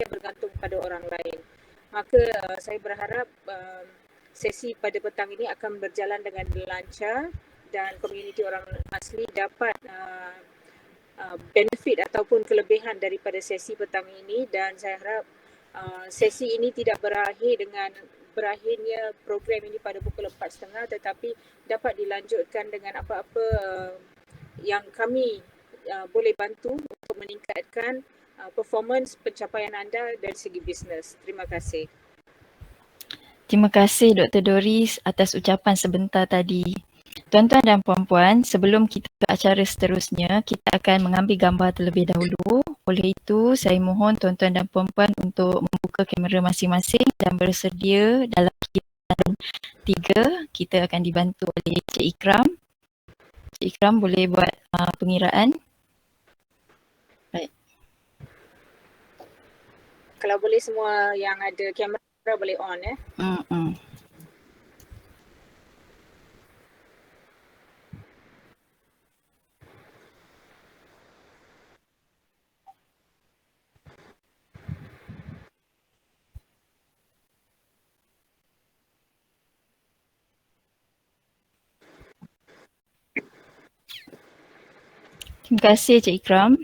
bergantung pada orang lain. Maka saya berharap sesi pada petang ini akan berjalan dengan lancar dan komuniti orang asli dapat benefit ataupun kelebihan daripada sesi petang ini, dan saya harap sesi ini tidak berakhirnya program ini pada pukul 4.30, tetapi dapat dilanjutkan dengan apa-apa yang kami boleh bantu untuk meningkatkan performance pencapaian anda dari segi bisnes. Terima kasih. Terima kasih Dr. Doris atas ucapan sebentar tadi. Tuan-tuan dan puan-puan, sebelum kita ke acara seterusnya, kita akan mengambil gambar terlebih dahulu. Oleh itu, saya mohon tuan-tuan dan puan-puan untuk membuka kamera masing-masing dan bersedia dalam kira 3. Kita akan dibantu oleh Cik Ikram. Cik Ikram boleh buat pengiraan. Baik. Kalau boleh semua yang ada kamera boleh on ya. Terima kasih Cik Ikram.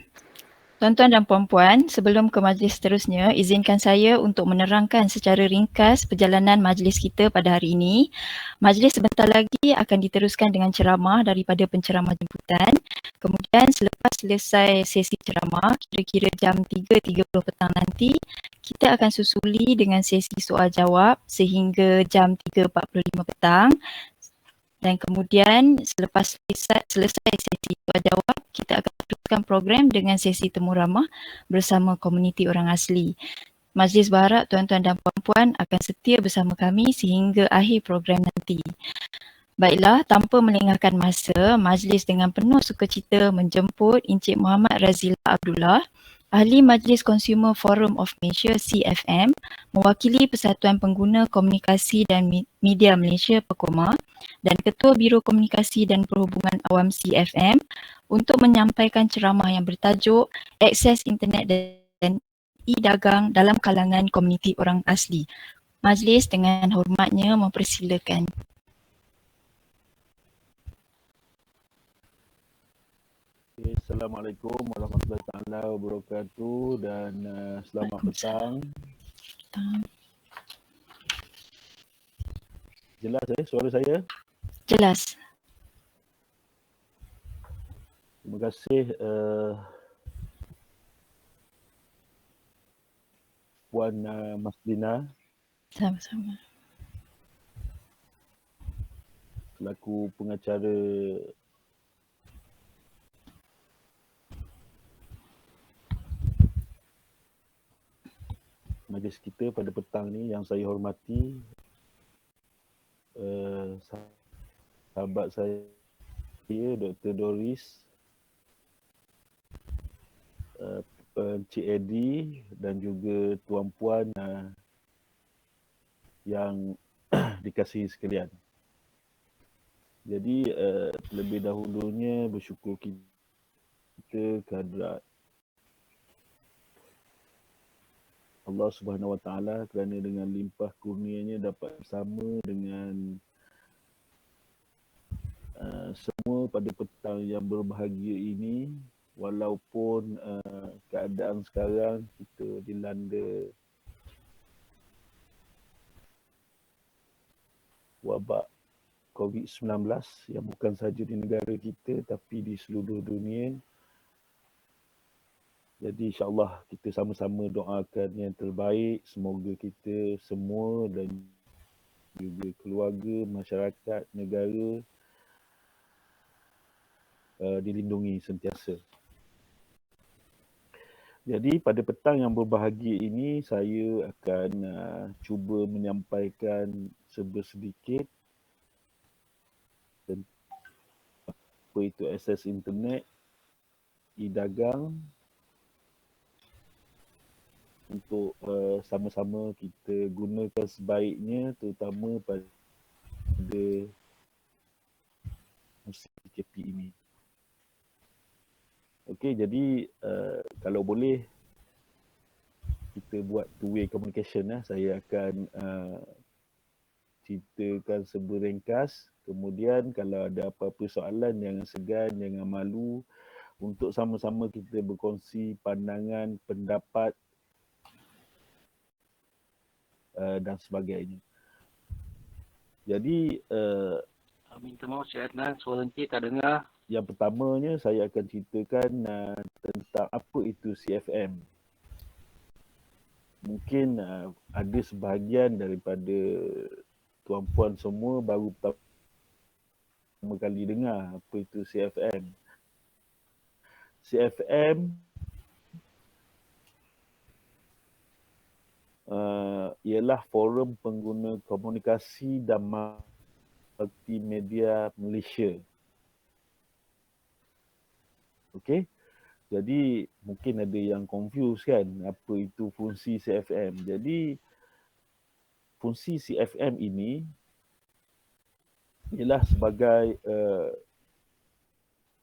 Tuan-tuan dan puan-puan, sebelum ke majlis seterusnya, izinkan saya untuk menerangkan secara ringkas perjalanan majlis kita pada hari ini. Majlis sebentar lagi akan diteruskan dengan ceramah daripada penceramah jemputan. Kemudian selepas selesai sesi ceramah, kira-kira jam 3.30 petang nanti, kita akan susuli dengan sesi soal jawab sehingga jam 3.45 petang. Dan kemudian selepas selesai sesi soal jawab, kita akan teruskan program dengan sesi temu ramah bersama komuniti orang asli. Majlis berharap tuan-tuan dan puan-puan akan setia bersama kami sehingga akhir program nanti. Baiklah, tanpa melengahkan masa, majlis dengan penuh sukacita menjemput Encik Muhammad Razila Abdullah, Ahli Majlis Consumer Forum of Malaysia CFM, mewakili Persatuan Pengguna Komunikasi dan Media Malaysia PEKOMA dan Ketua Biro Komunikasi dan Perhubungan Awam CFM untuk menyampaikan ceramah yang bertajuk Akses Internet dan E-Dagang dalam kalangan komuniti orang asli. Majlis dengan hormatnya mempersilakan. Assalamualaikum warahmatullahi taala wabarakatuh dan selamat petang. Jelas suara saya? Jelas. Terima kasih Puan Masdina. Sama-sama. Selaku pengacara majlis kita pada petang ni, yang saya hormati sahabat saya Dr. Doris, Encik Eddie dan juga tuan-puan yang dikasihi sekalian. Jadi terlebih dahulunya bersyukur kita kehadrat Allah Subhanahu Wa Taala kerana dengan limpah kurnianya dapat bersama dengan semua pada petang yang berbahagia ini, walaupun keadaan sekarang kita dilanda wabak COVID-19 yang bukan sahaja di negara kita tapi di seluruh dunia. Jadi insyaAllah kita sama-sama doakan yang terbaik. Semoga kita semua dan juga keluarga, masyarakat, negara dilindungi sentiasa. Jadi pada petang yang berbahagia ini, saya akan cuba menyampaikan sedikit tentang apa itu akses internet, e-dagang, untuk sama-sama kita gunakan sebaiknya, terutama pada musim PKP ini. Okey, jadi kalau boleh kita buat two-way communication. Saya akan ceritakan secara ringkas. Kemudian kalau ada apa-apa soalan, jangan segan, jangan malu untuk sama-sama kita berkongsi pandangan, pendapat dan sebagainya. Jadi minta maaf Cik Adnan, suara Encik tak dengar. yang pertamanya saya akan ceritakan tentang apa itu CFM. Mungkin ada sebahagian daripada tuan-puan semua baru pertama kali dengar apa itu CFM. CFM ialah Forum Pengguna Komunikasi dan Multimedia Malaysia. Okey. Jadi mungkin ada yang confuse kan apa itu fungsi CFM. Jadi fungsi CFM ini ialah sebagai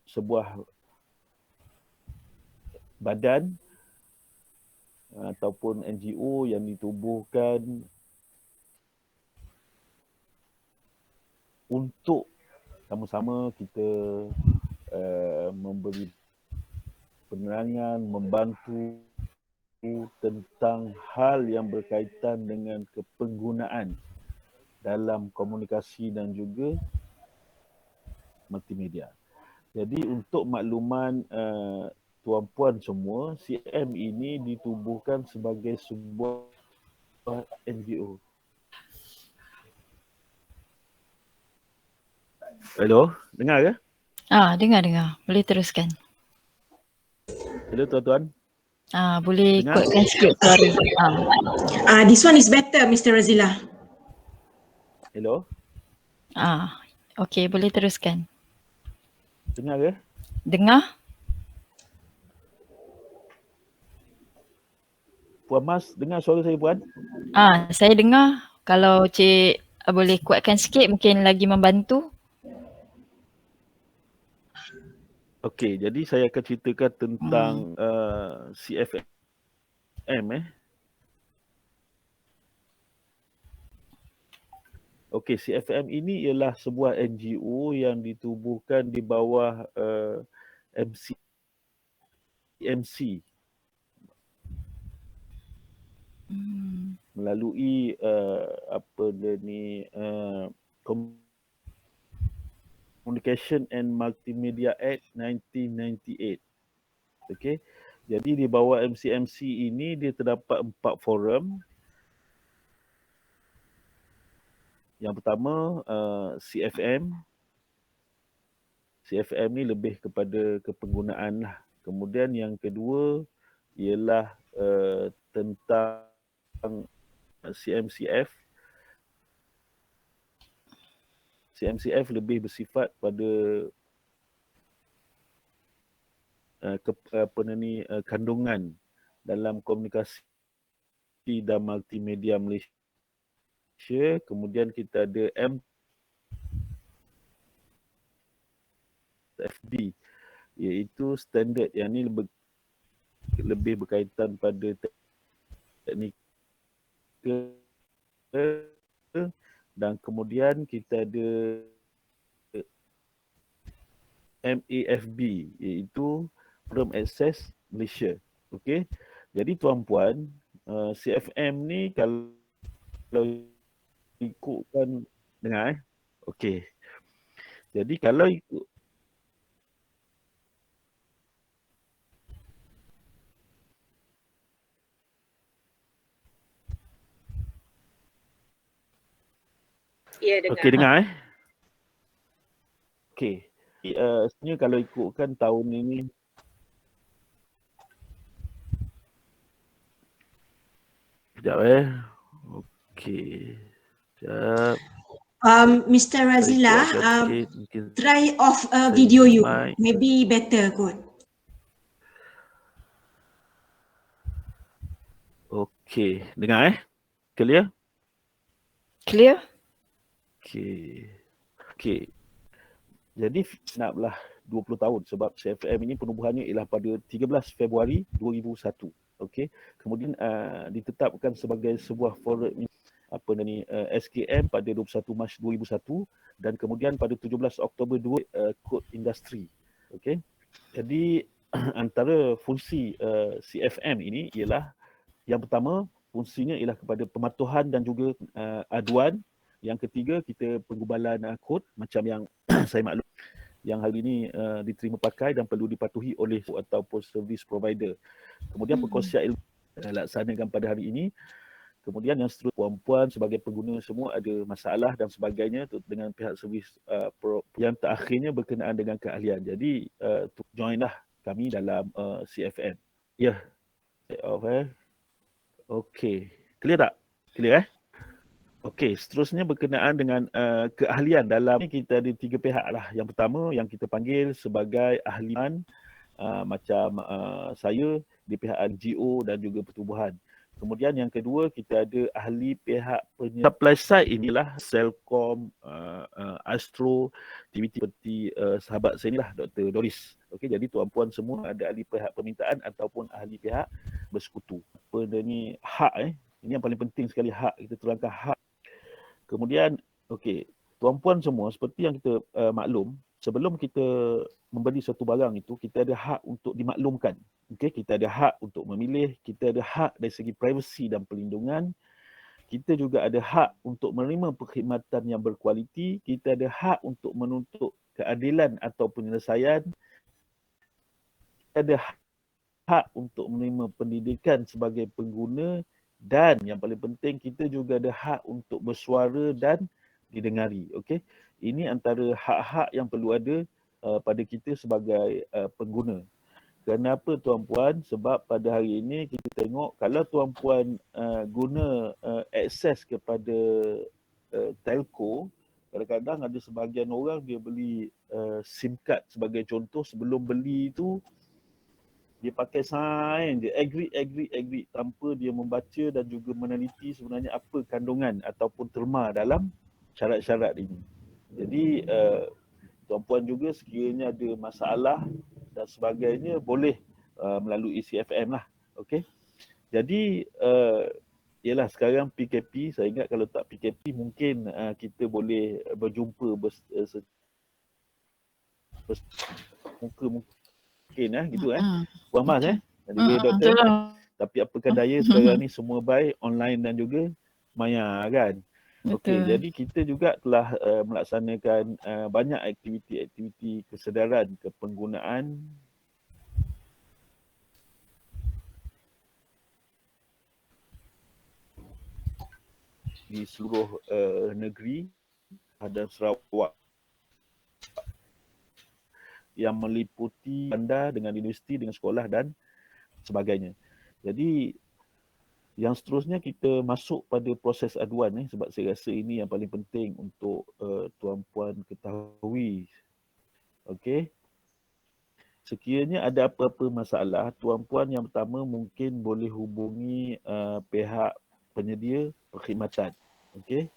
sebuah badan ataupun NGO yang ditubuhkan untuk sama-sama kita memberi penerangan, membantu tentang hal yang berkaitan dengan kepenggunaan dalam komunikasi dan juga multimedia. Jadi untuk makluman tuan-puan semua, CM ini ditubuhkan sebagai sebuah NGO. Hello, dengar ke? Dengar. Boleh teruskan. Hello tuan-tuan. Boleh Dengar? kuatkan sikit suara. This one is better, Mr. Razila. Hello, Okey, boleh teruskan. dengar ke? Dengar? Puan Mas, dengar suara saya puan? Saya dengar. Kalau Cik boleh kuatkan sikit mungkin lagi membantu. Okey, jadi saya akan ceritakan tentang CFM. Okey, CFM ini ialah sebuah NGO yang ditubuhkan di bawah MCMC melalui Communication and Multimedia Act 1998. Okey. Jadi di bawah MCMC ini dia terdapat 4 forum. Yang pertama CFM. CFM ni lebih kepada kepenggunaan lah. Kemudian yang kedua ialah tentang CMCF. CMCF lebih bersifat pada kandungan dalam komunikasi dan multimedia Malaysia. Kemudian kita ada MFB, iaitu standard yang ni lebih berkaitan pada teknik. Dan kemudian kita ada MAFB, iaitu Forum Access Malaysia. Okey. Jadi tuan-puan, CFM ni kalau ikutkan dengar okey. Jadi kalau ikut Ya, dengar. okey dengar okey. Sebenarnya kalau ikutkan tahun ini sekejap okey. Sekejap. Mr. Razila, try off video you. Maybe better kot. Okey, dengar Clear? Clear? Okey. Jadi naklah 20 tahun sebab CFM ini penubuhannya ialah pada 13 Februari 2001. Okey. Kemudian ditetapkan sebagai sebuah forum SKM pada 21 Mac 2001 dan kemudian pada 17 Oktober 2 kod industri. Okey. Jadi antara fungsi CFM ini ialah yang pertama, fungsinya ialah kepada pematuhan dan juga aduan. Yang ketiga, kita penggubalan kod macam yang saya maklum yang hari ini diterima pakai dan perlu dipatuhi oleh ataupun service provider. Kemudian perkongsian ilmu laksanakan pada hari ini. Kemudian yang seterusnya, puan-puan sebagai pengguna semua ada masalah dan sebagainya dengan pihak servis yang terakhirnya berkenaan dengan keahlian. Jadi joinlah kami dalam CFM. Ya, Okey. Clear tak? Clear Okey, seterusnya berkenaan dengan keahlian dalam ni kita ada 3 pihak lah. Yang pertama yang kita panggil sebagai ahlian macam saya di pihak NGO dan juga pertubuhan. Kemudian yang kedua kita ada ahli pihak supply side inilah Selcom, Astro, aktiviti seperti sahabat saya inilah Dr. Doris. Okey, jadi tuan-puan semua ada ahli pihak permintaan ataupun ahli pihak bersekutu. Apa ni hak ini yang paling penting sekali, hak. Kita terangkan hak. Kemudian, okey, tuan-puan semua seperti yang kita maklum, sebelum kita membeli satu barang itu, kita ada hak untuk dimaklumkan. Okey, kita ada hak untuk memilih, kita ada hak dari segi privasi dan perlindungan. Kita juga ada hak untuk menerima perkhidmatan yang berkualiti, kita ada hak untuk menuntut keadilan atau penyelesaian. Kita ada hak untuk menerima pendidikan sebagai pengguna. Dan yang paling penting, kita juga ada hak untuk bersuara dan didengari. Okey, ini antara hak-hak yang perlu ada pada kita sebagai pengguna. Kenapa tuan-puan? Sebab pada hari ini kita tengok kalau tuan-puan guna akses kepada telco, kadang-kadang ada sebahagian orang dia beli SIM card sebagai contoh, sebelum beli itu dia pakai sign je, agree tanpa dia membaca dan juga meneliti sebenarnya apa kandungan ataupun terma dalam syarat-syarat ini. Jadi tuan-puan juga sekiranya ada masalah dan sebagainya boleh melalui CFM lah. Okey. Jadi ialah sekarang PKP, saya ingat kalau tak PKP mungkin kita boleh berjumpa muka gitu Puan Mas dan juga doktor. Tapi apakah daya sekarang ni semua baik online dan juga maya kan. Okey, jadi kita juga telah melaksanakan banyak aktiviti-aktiviti kesedaran kepenggunaan di seluruh negeri dan Sarawak yang meliputi bandar dengan universiti, dengan sekolah dan sebagainya. Jadi yang seterusnya kita masuk pada proses aduan sebab saya rasa ini yang paling penting untuk tuan-puan ketahui. Okey. Sekiranya ada apa-apa masalah, tuan-puan yang pertama mungkin boleh hubungi pihak penyedia perkhidmatan. Okey.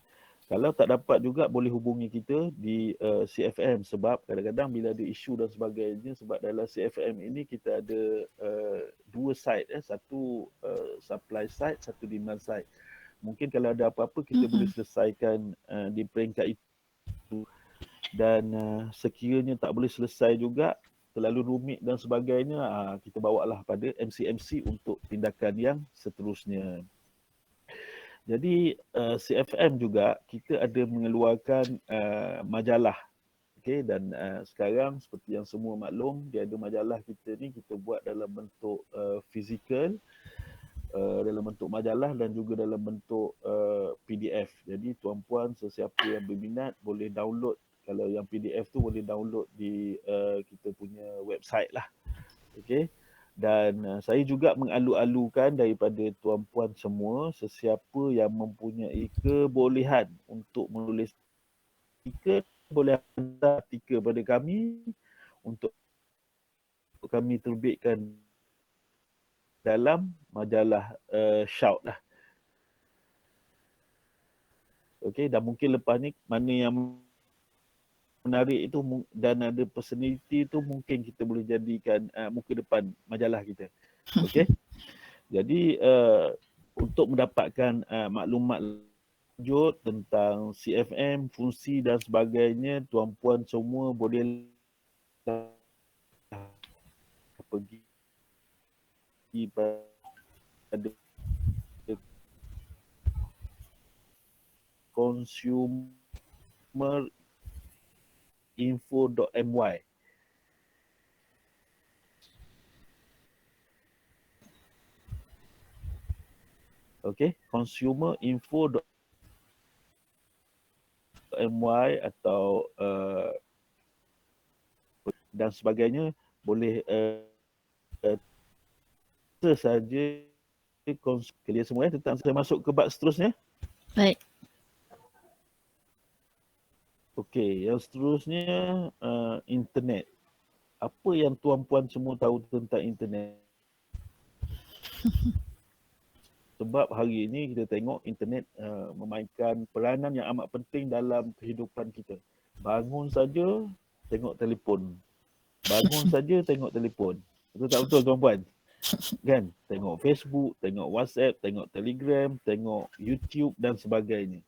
Kalau tak dapat juga boleh hubungi kita di CFM sebab kadang-kadang bila ada isu dan sebagainya, sebab dalam CFM ini kita ada dua side, satu supply side, satu demand side. Mungkin kalau ada apa-apa kita boleh selesaikan di peringkat itu, dan sekiranya tak boleh selesai juga, terlalu rumit dan sebagainya, kita bawalah pada MC untuk tindakan yang seterusnya. Jadi CFM juga kita ada mengeluarkan majalah. Okey, dan sekarang seperti yang semua maklum, dia ada majalah kita ni kita buat dalam bentuk fizikal, dalam bentuk majalah dan juga dalam bentuk PDF. Jadi tuan-puan sesiapa yang berminat boleh download. Kalau yang PDF tu boleh download di kita punya website lah. Okey. Dan saya juga mengalu-alukan daripada tuan-puan semua, sesiapa yang mempunyai kebolehan untuk menulis artikel, boleh hantar artikel pada kami untuk kami terbitkan dalam majalah Shout lah. Okey, dan mungkin lepas ni mana yang menarik itu dan ada personality itu mungkin kita boleh jadikan muka depan majalah kita. Okey. Jadi untuk mendapatkan maklumat lanjut tentang CFM, fungsi dan sebagainya, tuan-puan semua boleh pergi pada consumerinfo.my. Okay, consumerinfo.my atau dan sebagainya, boleh saja clear semua ya tentang. Saya masuk ke bab seterusnya. Baik. Okey, yang seterusnya internet. Apa yang tuan-puan semua tahu tentang internet? Sebab hari ini kita tengok internet memainkan peranan yang amat penting dalam kehidupan kita. Bangun saja tengok telefon. Bangun saja tengok telefon. Betul tak betul tuan-puan? Kan? Tengok Facebook, tengok WhatsApp, tengok Telegram, tengok YouTube dan sebagainya.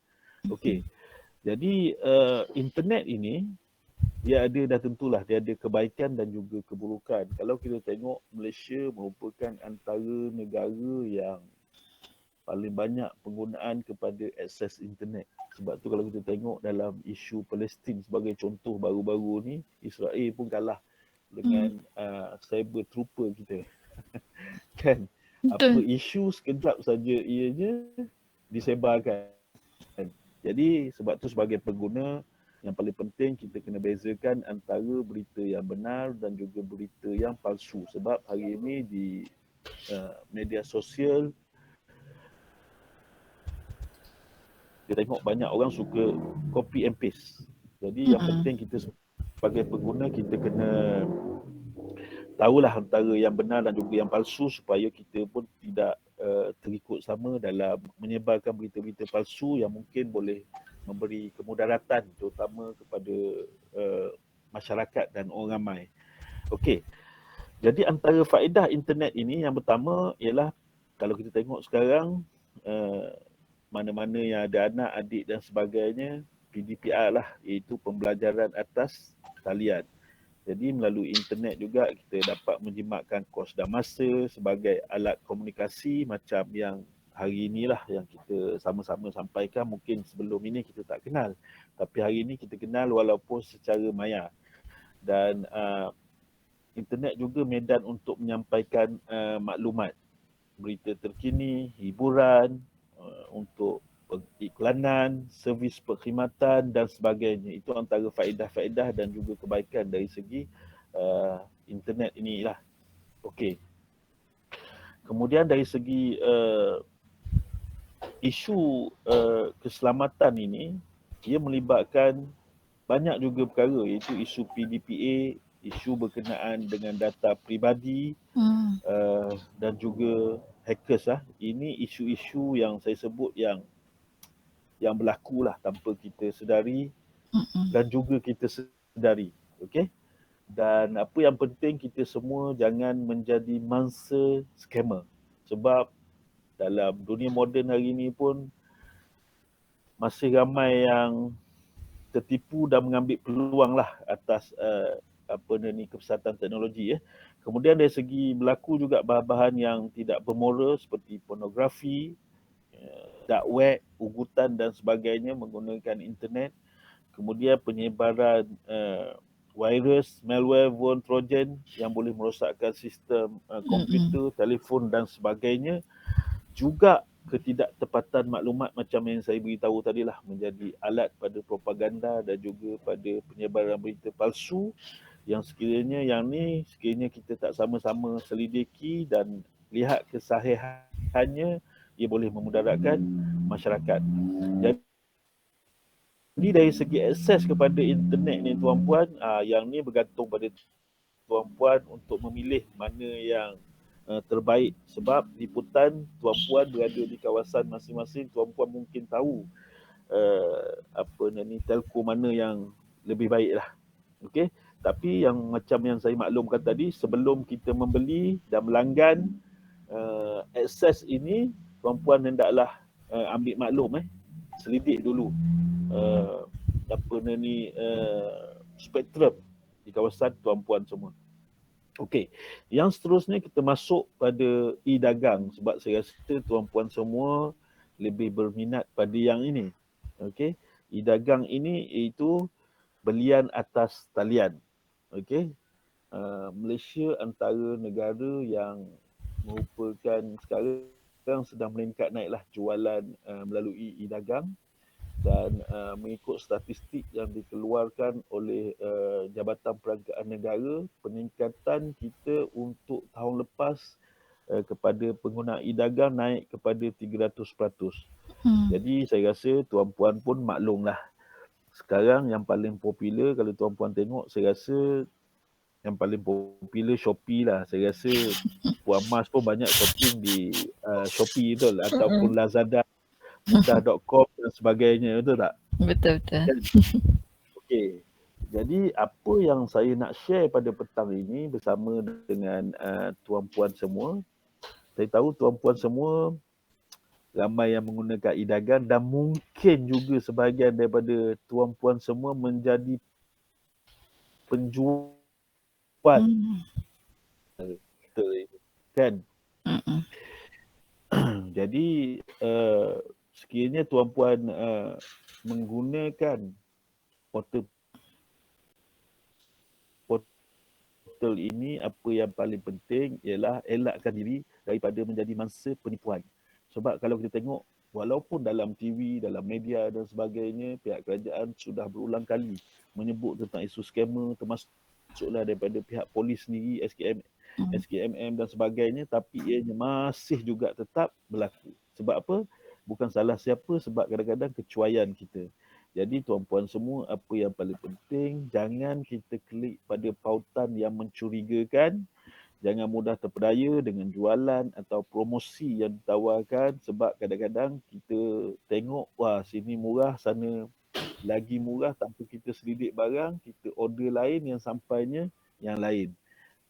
Okey. Jadi internet ini dia dah tentulah dia ada kebaikan dan juga keburukan. Kalau kita tengok, Malaysia merupakan antara negara yang paling banyak penggunaan kepada akses internet. Sebab tu kalau kita tengok dalam isu Palestin sebagai contoh baru-baru ni, Israel pun kalah dengan cyber trooper kita. Kan? Apa isu sekejap saja ianya disebarkan. Jadi sebab tu sebagai pengguna, yang paling penting kita kena bezakan antara berita yang benar dan juga berita yang palsu. Sebab hari ini di media sosial kita tengok banyak orang suka copy and paste. Jadi yang penting kita sebagai pengguna kita kena tahulah antara yang benar dan juga yang palsu supaya kita pun tidak terikut sama dalam menyebarkan berita-berita palsu yang mungkin boleh memberi kemudaratan terutama kepada masyarakat dan orang ramai. Okey. Jadi antara faedah internet ini yang pertama ialah kalau kita tengok sekarang mana-mana yang ada anak, adik dan sebagainya, PDPR lah, iaitu pembelajaran atas talian. Jadi melalui internet juga kita dapat menjimatkan kos dan masa sebagai alat komunikasi macam yang hari inilah yang kita sama-sama sampaikan. Mungkin sebelum ini kita tak kenal, tapi hari ini kita kenal walaupun secara maya. Dan internet juga medan untuk menyampaikan maklumat, berita terkini, hiburan, untuk iklanan, servis perkhidmatan dan sebagainya. Itu antara faedah-faedah dan juga kebaikan dari segi internet inilah. Okey. Kemudian dari segi isu keselamatan ini, ia melibatkan banyak juga perkara, iaitu isu PDPA, isu berkenaan dengan data peribadi dan juga hackers lah. Ini isu-isu yang saya sebut yang berlaku lah tanpa kita sedari dan juga kita sedari. Okey. Dan apa yang penting kita semua jangan menjadi mangsa scammer. Sebab dalam dunia moden hari ini pun masih ramai yang tertipu dan mengambil peluang lah atas kepesatan teknologi ya. Kemudian dari segi berlaku juga bahan-bahan yang tidak bermoral seperti pornografi, dark web, ugutan dan sebagainya menggunakan internet. Kemudian penyebaran virus, malware, worm, trojan yang boleh merosakkan sistem komputer, telefon dan sebagainya. Juga ketidaktepatan maklumat macam yang saya beritahu tadilah menjadi alat pada propaganda dan juga pada penyebaran berita palsu yang sekiranya kita tak sama-sama selidiki dan lihat kesahihannya, ia boleh memudaratkan masyarakat. Jadi dari segi akses kepada internet ni tuan-puan, yang ni bergantung pada tuan-puan untuk memilih mana yang terbaik. Sebab liputan tuan-puan berada di kawasan masing-masing, tuan-puan mungkin tahu telco mana yang lebih baik lah. Okey. Tapi yang macam yang saya maklumkan tadi, sebelum kita membeli dan melanggan akses ini tuan-puan hendaklah ambil maklum selidik dulu spektrum di kawasan tuan-puan semua. Okey, yang seterusnya kita masuk pada e-dagang sebab saya rasa tuan-puan semua lebih berminat pada yang ini. Okey, e-dagang ini iaitu belian atas talian. Okey, Malaysia antara negara yang merupakan sekarang sedang meningkat naiklah jualan melalui e-dagang dan mengikut statistik yang dikeluarkan oleh Jabatan Perangkaan Negara, peningkatan kita untuk tahun lepas kepada pengguna e-dagang naik kepada 300%. Jadi saya rasa tuan-puan pun maklumlah. Sekarang yang paling popular kalau tuan-puan tengok, saya rasa yang paling popular Shopee lah. Saya rasa Puan Mas pun banyak shopping di Shopee betul ataupun Lazada, mudah.com dan sebagainya, betul tak? Betul-betul. Okey. Jadi apa yang saya nak share pada petang ini bersama dengan tuan-puan semua, saya tahu tuan-puan semua ramai yang menggunakan e-dagang dan mungkin juga sebahagian daripada tuan-puan semua menjadi penjual. Kan? Jadi sekiranya tuan-puan menggunakan portal ini, apa yang paling penting ialah elakkan diri daripada menjadi mangsa penipuan. Sebab kalau kita tengok, walaupun dalam TV, dalam media dan sebagainya, pihak kerajaan sudah berulang kali menyebut tentang isu skamer, termasuklah daripada pihak polis sendiri, SKMM dan sebagainya, tapi ianya masih juga tetap berlaku. Sebab apa? Bukan salah siapa, sebab kadang-kadang kecuaian kita. Jadi tuan-puan semua, apa yang paling penting, jangan kita klik pada pautan yang mencurigakan, jangan mudah terpedaya dengan jualan atau promosi yang ditawarkan, sebab kadang-kadang kita tengok, wah sini murah, sana lagi murah, tanpa kita selidik barang, kita order lain yang sampainya yang lain.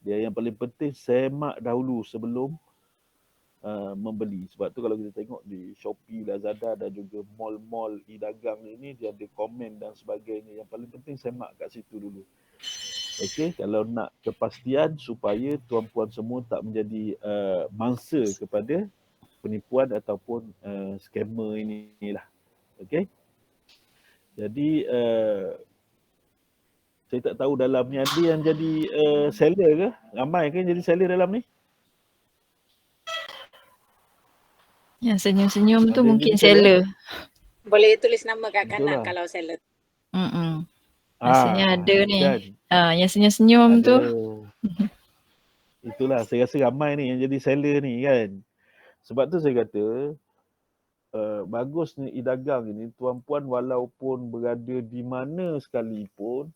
Dia yang paling penting, semak dahulu sebelum membeli. Sebab tu kalau kita tengok di Shopee, Lazada dan juga mall-mall e-dagang ini, dia ada komen dan sebagainya. Yang paling penting semak kat situ dulu. Okey, kalau nak kepastian supaya tuan-puan semua tak menjadi mangsa kepada penipuan ataupun scammer inilah. Okey. Jadi saya tak tahu dalam ni ada yang jadi seller ke? Ramai ke yang jadi seller dalam ni? Yang senyum-senyum tu mungkin seller. Boleh tulis nama kat kanan kalau seller. Rasanya ada ni. Kan? Yang senyum-senyum tu. Itulah, saya rasa ramai ni yang jadi seller ni kan. Sebab tu saya kata, bagusnya e-dagang ini, tuan-puan walaupun berada di mana sekalipun,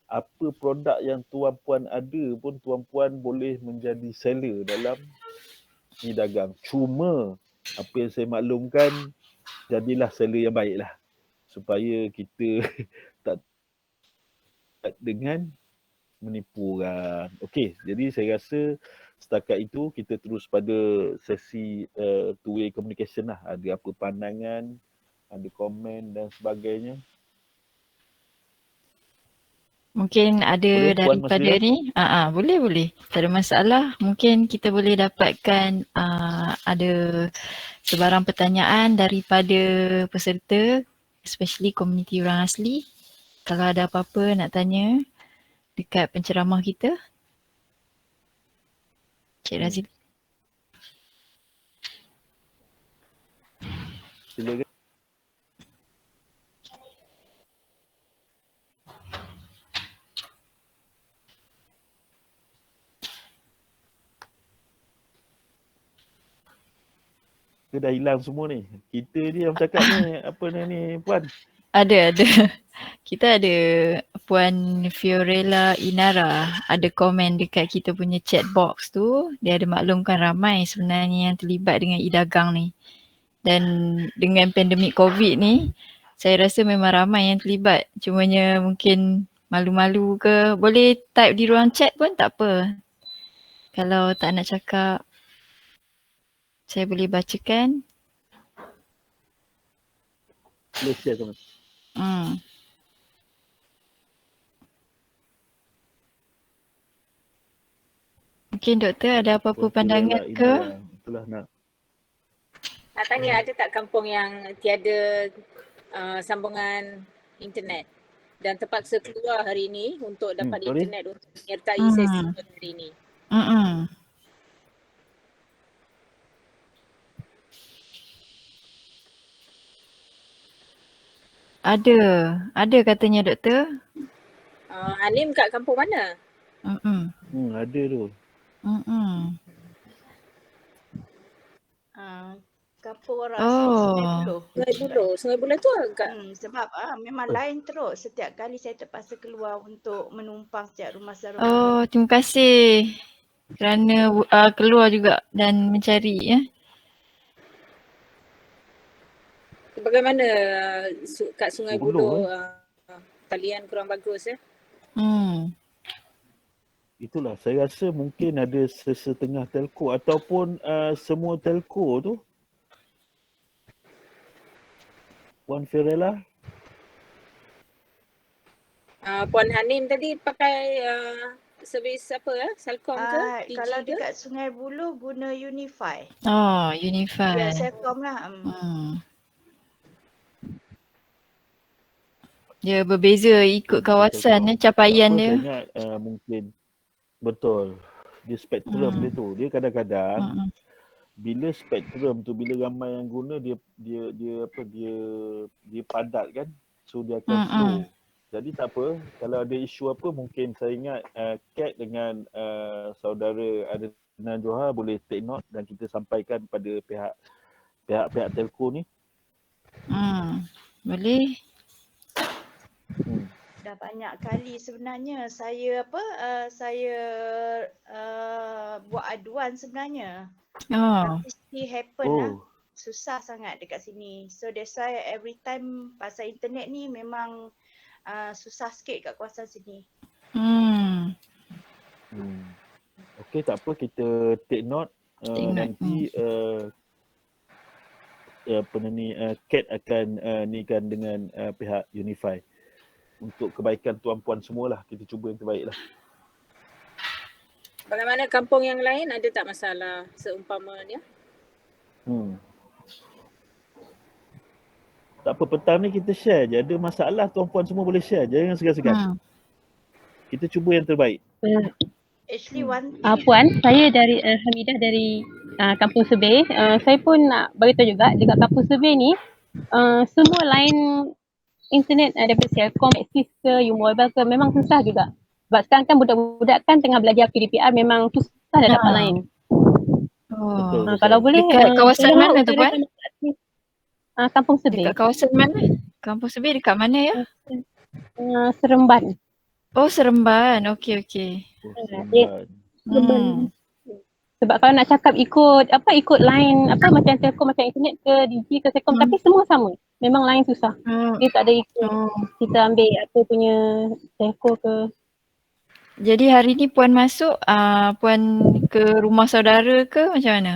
apa produk yang tuan-puan ada pun tuan-puan boleh menjadi seller dalam e-dagang. Cuma apa yang saya maklumkan, jadilah seller yang baiklah supaya kita tak dengan menipu orang. Okey, jadi saya rasa setakat itu kita terus pada sesi two-way communication lah. Ada apa pandangan, ada komen dan sebagainya. Mungkin ada boleh, daripada ni. Boleh. Tak ada masalah. Mungkin kita boleh dapatkan ada sebarang pertanyaan daripada peserta, especially komuniti orang asli. Kalau ada apa-apa nak tanya dekat penceramah kita. Cik Razila. Silakan. Ke dah hilang semua ni. Kita ni yang cakap ni apa ni Puan? Ada. Kita ada Puan Fiorella Inara ada komen dekat kita punya chat box tu. Dia ada maklumkan ramai sebenarnya yang terlibat dengan e-dagang ni. Dan dengan pandemik COVID ni, saya rasa memang ramai yang terlibat. Cumanya mungkin malu-malu ke. Boleh type di ruang chat pun tak apa. Kalau tak nak cakap. Saya boleh bacakan. Boleh share teman. Mungkin doktor ada apa-apa pandangan ke? Itulah nak tanya ada tak kampung yang tiada sambungan internet dan terpaksa keluar hari ini untuk dapat internet untuk menyertai sesi hari ini. Ada katanya doktor. Hanim kat kampung mana? Ada tu. Kampung orang Sungai Buloh. Sungai Buloh tu agak sebab memang lain teruk setiap kali saya terpaksa keluar untuk menumpang setiap rumah saudara. Oh, terima kasih kerana keluar juga dan mencari ya. Bagaimana kat Sungai Buloh talian kurang bagus ya? Itulah saya rasa mungkin ada sesetengah telco ataupun semua telco tu. Puan Firela? Puan Hanim tadi pakai servis apa ya? Celcom ke? Kalau dekat Sungai Buloh guna Unify. Oh, Unify. Ya, Celcom lah. Dia berbeza ikut kawasan capaian dia. Saya ingat mungkin betul. Dia spektrum dia tu. Dia kadang-kadang bila spektrum tu bila ramai yang guna dia padat kan. So dia akan slow. Jadi tak apa, kalau ada isu apa mungkin saya ingat Kat dengan saudara Adnan Johar boleh take note dan kita sampaikan pada pihak telco ni. Boleh. Dah banyak kali sebenarnya saya buat aduan sebenarnya. Tapi still happen lah. Susah sangat dekat sini. So that's why every time pasal internet ni memang susah sikit kat kawasan sini. Okey, tak apa, kita take note. Nanti Kat akan nikan dengan pihak Unify untuk kebaikan tuan-puan semualah. Kita cuba yang terbaik lah. Bagaimana kampung yang lain, ada tak masalah seumpamanya? Tak apa, petang ni kita share je. Ada masalah tuan-puan semua boleh share. Jangan segan-segan. Kita cuba yang terbaik. Actually Puan, saya dari Hamidah dari Kampung Sebeh. Saya pun nak beritahu juga dekat Kampung Sebeh ni semua line internet daripada Celcom, Axis ke, U-Mobile ke memang susah juga. Sebab sekarang kan budak-budak kan tengah belajar PDPR memang susah dah dapat line. Betul. Kalau boleh dekat kawasan mana tu Puan? Kampung Sebeh. Dekat kawasan mana? Kampung Sebeh dekat mana ya? Seremban. Oh, Seremban. Okey. Seremban. Sebab kalau nak cakap ikut line macam telco macam internet ke Digi ke Celcom tapi semua sama. Memang line susah. Dia tak ada ikut kita ambil apa punya telco ke. Jadi hari ni Puan masuk, Puan ke rumah saudara ke macam mana?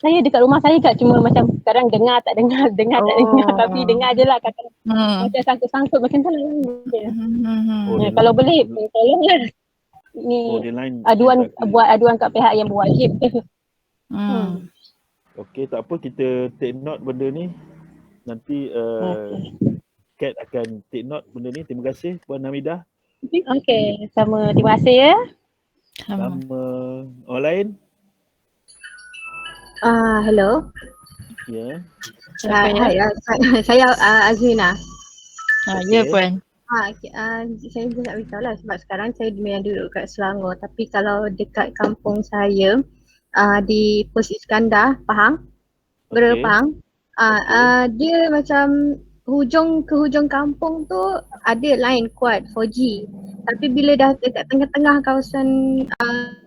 Saya dekat rumah saya kat cuma macam sekarang dengar tak dengar tapi dengar je lah kata macam sangkut-sangkut macam tu lah. Kalau boleh tolonglah ni buat aduan kat pihak yang berwajib. Okey, tak apa, kita take note benda ni. Nanti Kat akan take note benda ni. Terima kasih Puan Hamidah. Okey, sama. Terima kasih ya. Sama. Orang lain? Hello. Ya. Saya Azrina. Ya Puan. Saya pun nak beritahu lah sebab sekarang saya memang duduk kat Selangor tapi kalau dekat kampung saya di Pos Iskandar, Pahang, Berpahang, dia macam hujung ke hujung kampung tu ada line kuat 4G tapi bila dah dekat tengah-tengah kawasan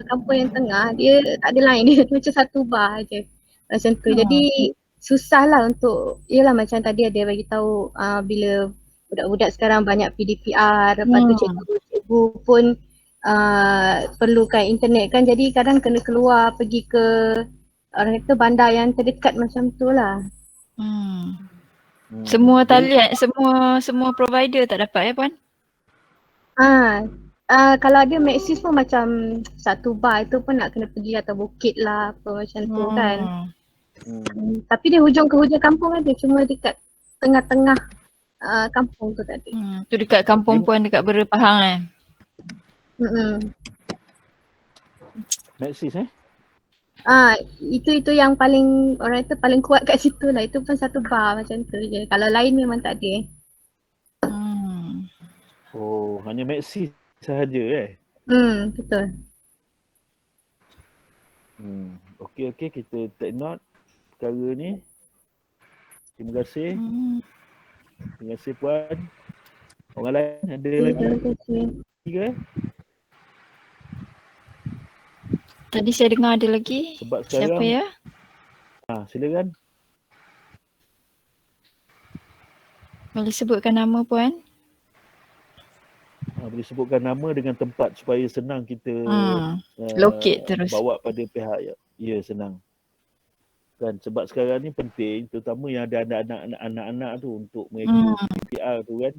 kampung yang tengah dia tak ada line, dia macam satu bar je macam tu. Jadi susah lah untuk, yelah macam tadi ada bagi tahu bila budak-budak sekarang banyak PDPR, lepas tu cikgu pun perlukan internet kan, jadi kadang kena keluar pergi ke orang kata bandar yang terdekat macam tu lah. Semua talian, semua provider tak dapat ya Puan? Kalau ada Maxis pun macam satu bar itu pun nak kena pergi atas bukit lah apa macam tu kan. Tapi dia hujung ke hujung kampung ada, cuma dekat tengah-tengah kampung tu tak ada. Tu dekat kampung Puan dekat Bera Pahang Maxis itu yang paling orang itu paling kuat kat situ lah. Itu pun satu bar macam tu je. Kalau lain memang tak ada. Oh, hanya Maxis sahaja Betul. Okey, kita take note perkara ni. Terima kasih. Terima kasih Puan. Orang lain ada lagi? Terima kasih. Ke? Tadi saya dengar ada lagi. Sebab sekarang, siapa ya? Silakan. Boleh sebutkan nama Puan? Boleh sebutkan nama dengan tempat supaya senang kita locate terus. Bawa pada pihak ya senang. Kan sebab sekarang ni penting terutama yang ada anak-anak tu untuk mereka PPR tu kan.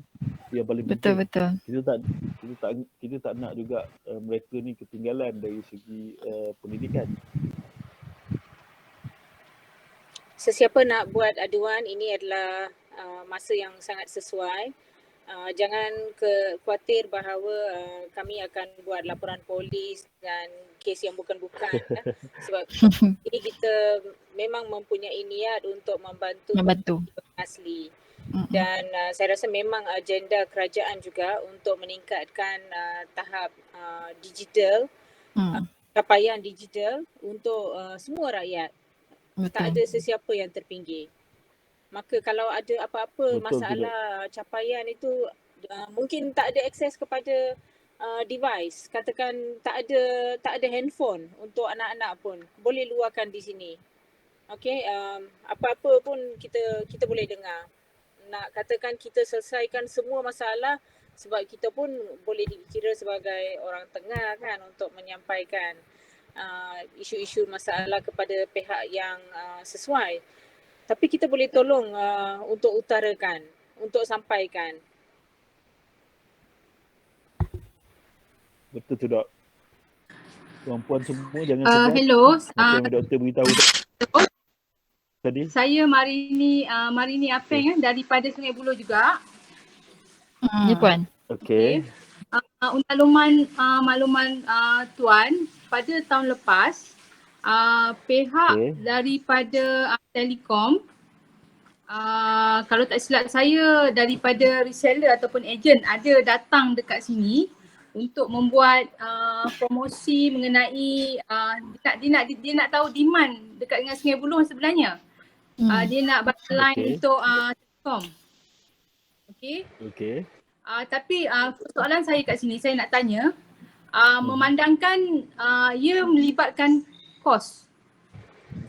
Yang paling penting. Betul. Kita tak nak juga mereka ni ketinggalan dari segi pendidikan. Sesiapa nak buat aduan, ini adalah masa yang sangat sesuai. Jangan khawatir bahawa kami akan buat laporan polis dan kes yang bukan-bukan. Sebab ini kita memang mempunyai niat untuk membantu asli. Dan saya rasa memang agenda kerajaan juga untuk meningkatkan tahap digital, capaian digital untuk semua rakyat. Tak ada sesiapa yang terpinggir. Maka kalau ada apa-apa masalah capaian itu mungkin tak ada akses kepada device, katakan tak ada handphone untuk anak-anak pun boleh luahkan di sini. Okey, apa-apa pun kita boleh dengar. Nak katakan kita selesaikan semua masalah sebab kita pun boleh dikira sebagai orang tengah kan untuk menyampaikan isu-isu masalah kepada pihak yang sesuai. Tapi kita boleh tolong untuk utarakan, untuk sampaikan. Betul tu Dok. Puan-puan semua jangan segan. Hello. Macam doktor beritahu tadi. Saya Marini Apeng daripada Sungai Buloh juga. Ya Puan. Okey. Untuk makluman Tuan, pada tahun lepas pihak daripada Telekom, kalau tak silap saya daripada reseller ataupun ejen ada datang dekat sini untuk membuat promosi mengenai dia nak tahu demand dekat dengan Sungai Buloh sebenarnya. Dia nak bagi line untuk Telekom. Okey. Tapi soalan saya kat sini, saya nak tanya, memandangkan ia melibatkan kos.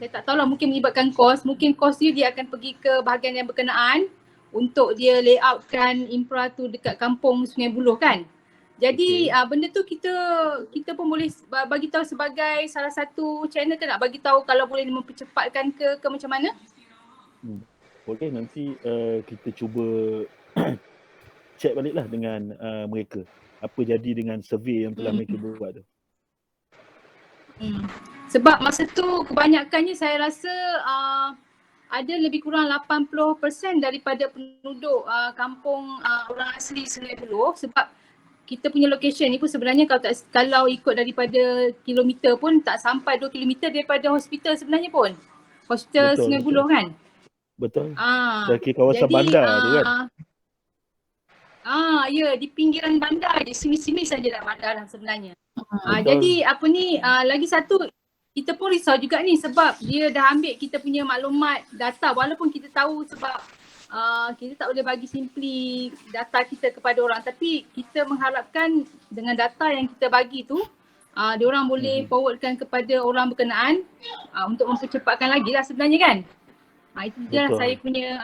Saya tak tahulah, mungkin melibatkan kos. Mungkin kos dia akan pergi ke bahagian yang berkenaan untuk dia layoutkan infra tu dekat kampung Sungai Buloh kan. Jadi benda tu kita pun boleh bagi tahu sebagai salah satu channel ke nak bagi tahu kalau boleh mempercepatkan ke macam mana? Boleh, nanti kita cuba check baliklah dengan mereka. Apa jadi dengan survey yang telah mereka buat tu. Sebab masa tu kebanyakannya saya rasa ada lebih kurang 80% daripada penduduk kampung orang asli Sungai Buloh, sebab kita punya location ni pun sebenarnya kalau ikut daripada kilometer pun tak sampai 2 kilometer daripada hospital sebenarnya pun. Hospital Sungai Buloh kan? Betul. Dari kawasan bandar tu kan? Ya, di pinggiran bandar je, sini-sini saja dah bandar lah sebenarnya. Jadi lagi satu, kita pun risau juga ni sebab dia dah ambil kita punya maklumat data, walaupun kita tahu sebab kita tak boleh bagi simply data kita kepada orang, tapi kita mengharapkan dengan data yang kita bagi tu diorang boleh forwardkan kepada orang berkenaan untuk mempercepatkan lagi lah sebenarnya kan. Itu je lah saya punya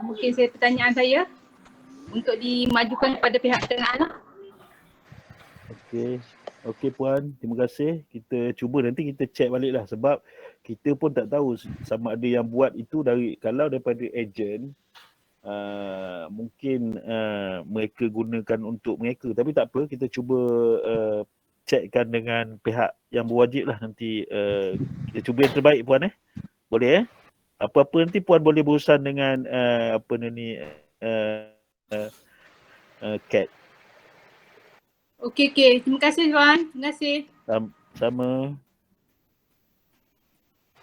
mungkin pertanyaan saya untuk dimajukan kepada pihak berkenaan lah. Okey. Okey Puan, terima kasih. Kita cuba nanti kita check baliklah sebab kita pun tak tahu sama ada yang buat itu kalau daripada ejen mungkin mereka gunakan untuk mereka, tapi tak apa, kita cuba checkkan dengan pihak yang berwajib lah nanti. Kita cuba yang terbaik Puan boleh apa-apa nanti Puan boleh berurusan dengan Kat. Okey, terima kasih Tuan. Terima kasih. Sama.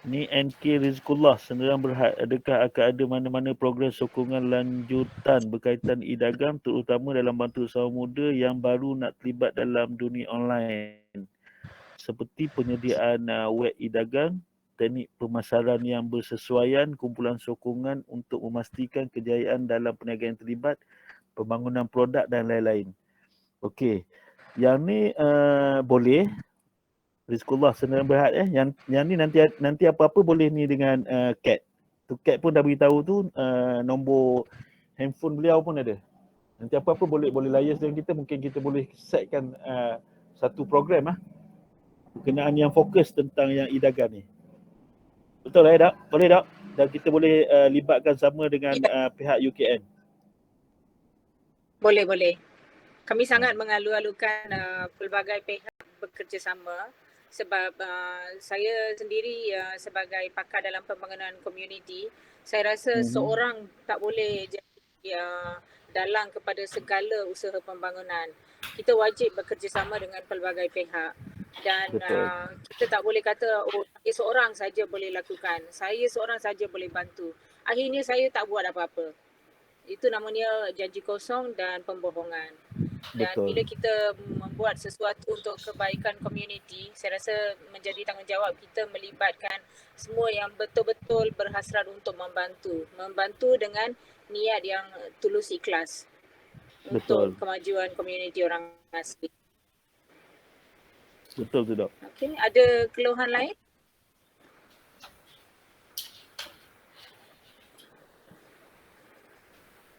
Ni NK Rizkullah, senerang berhad, adakah akan ada mana-mana program sokongan lanjutan berkaitan e-dagang terutama dalam bantu usaha muda yang baru nak terlibat dalam dunia online seperti penyediaan web e-dagang, teknik pemasaran yang bersesuaian, kumpulan sokongan untuk memastikan kejayaan dalam perniagaan yang terlibat, pembangunan produk dan lain-lain. Okey. Yang ni boleh Rizkullah senerang berhad yang ni nanti apa-apa boleh ni dengan Kat. Tu Kat pun dah beritahu tu nombor handphone beliau pun ada. Nanti apa-apa boleh liaise dengan kita, mungkin kita boleh setkan satu program berkenaan yang fokus tentang yang e-dagang ni. Betul tak? Boleh tak? Dan kita boleh libatkan sama dengan pihak UKM. Boleh. Kami sangat mengalu-alukan pelbagai pihak bekerjasama sebab saya sendiri sebagai pakar dalam pembangunan komuniti, saya rasa seorang tak boleh jadi dalang kepada segala usaha pembangunan. Kita wajib bekerjasama dengan pelbagai pihak dan kita tak boleh kata saya seorang saja boleh lakukan, saya seorang saja boleh bantu. Akhirnya saya tak buat apa-apa. Itu namanya janji kosong dan pembohongan. Dan bila kita membuat sesuatu untuk kebaikan komuniti, saya rasa menjadi tanggungjawab kita melibatkan semua yang betul-betul berhasrat untuk membantu dengan niat yang tulus ikhlas untuk kemajuan komuniti orang asli. Betul tu Dok. Okey, ada keluhan lain?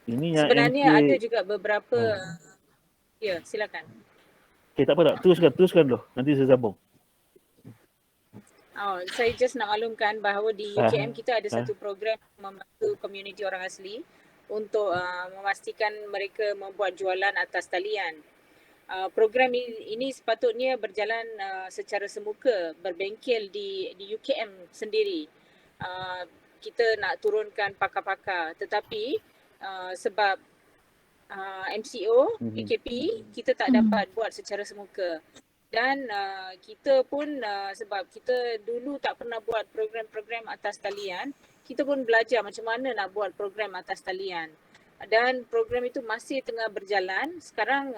Ini yang sebenarnya ada juga beberapa ya, silakan. Okey, tak apa tak. Teruskan dulu. Nanti saya sambung. Saya just nak maklumkan bahawa di UKM kita ada satu program membantu komuniti orang asli untuk memastikan mereka membuat jualan atas talian. Program ini sepatutnya berjalan secara semuka, berbengkel di UKM sendiri. Kita nak turunkan pakar-pakar, tetapi sebab MCO, PKP, kita tak dapat buat secara semuka. Dan kita pun sebab kita dulu tak pernah buat program-program atas talian, kita pun belajar macam mana nak buat program atas talian. Dan program itu masih tengah berjalan. Sekarang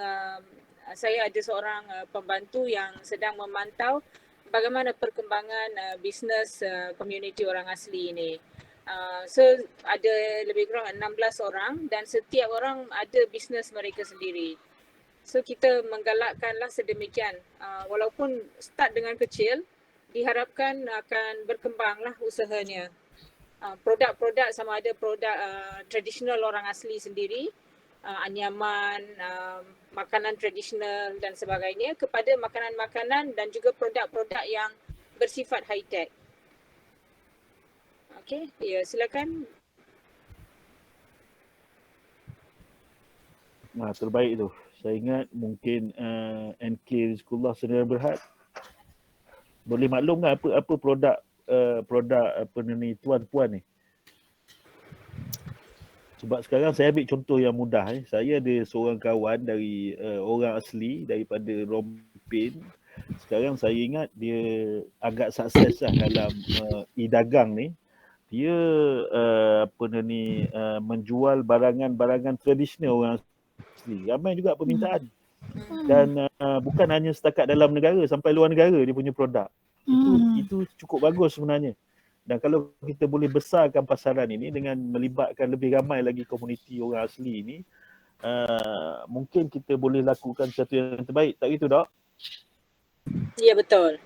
saya ada seorang pembantu yang sedang memantau bagaimana perkembangan bisnes komuniti orang asli ini. So ada lebih kurang 16 orang dan setiap orang ada bisnes mereka sendiri. So kita menggalakkanlah sedemikian. Walaupun start dengan kecil, diharapkan akan berkembanglah usahanya. Produk-produk sama ada produk tradisional orang asli sendiri, anyaman, makanan tradisional dan sebagainya, kepada makanan-makanan dan juga produk-produk yang bersifat high-tech. Okey, ya silakan. Terbaik tu. Saya ingat mungkin NK Rizkullah sedia berhad. Boleh maklum kan apa produk tuan-puan ni? Sebab sekarang saya ambil contoh yang mudah. Saya ada seorang kawan dari orang asli daripada Rompin. Sekarang saya ingat dia agak sukses lah dalam e-dagang ni. Dia menjual barangan-barangan tradisional orang asli. Ramai juga permintaan. Dan bukan hanya setakat dalam negara, sampai luar negara dia punya produk. Itu cukup bagus sebenarnya. Dan kalau kita boleh besarkan pasaran ini dengan melibatkan lebih ramai lagi komuniti orang asli ini, mungkin kita boleh lakukan sesuatu yang terbaik. Tak gitu, Dok? Ya, betul.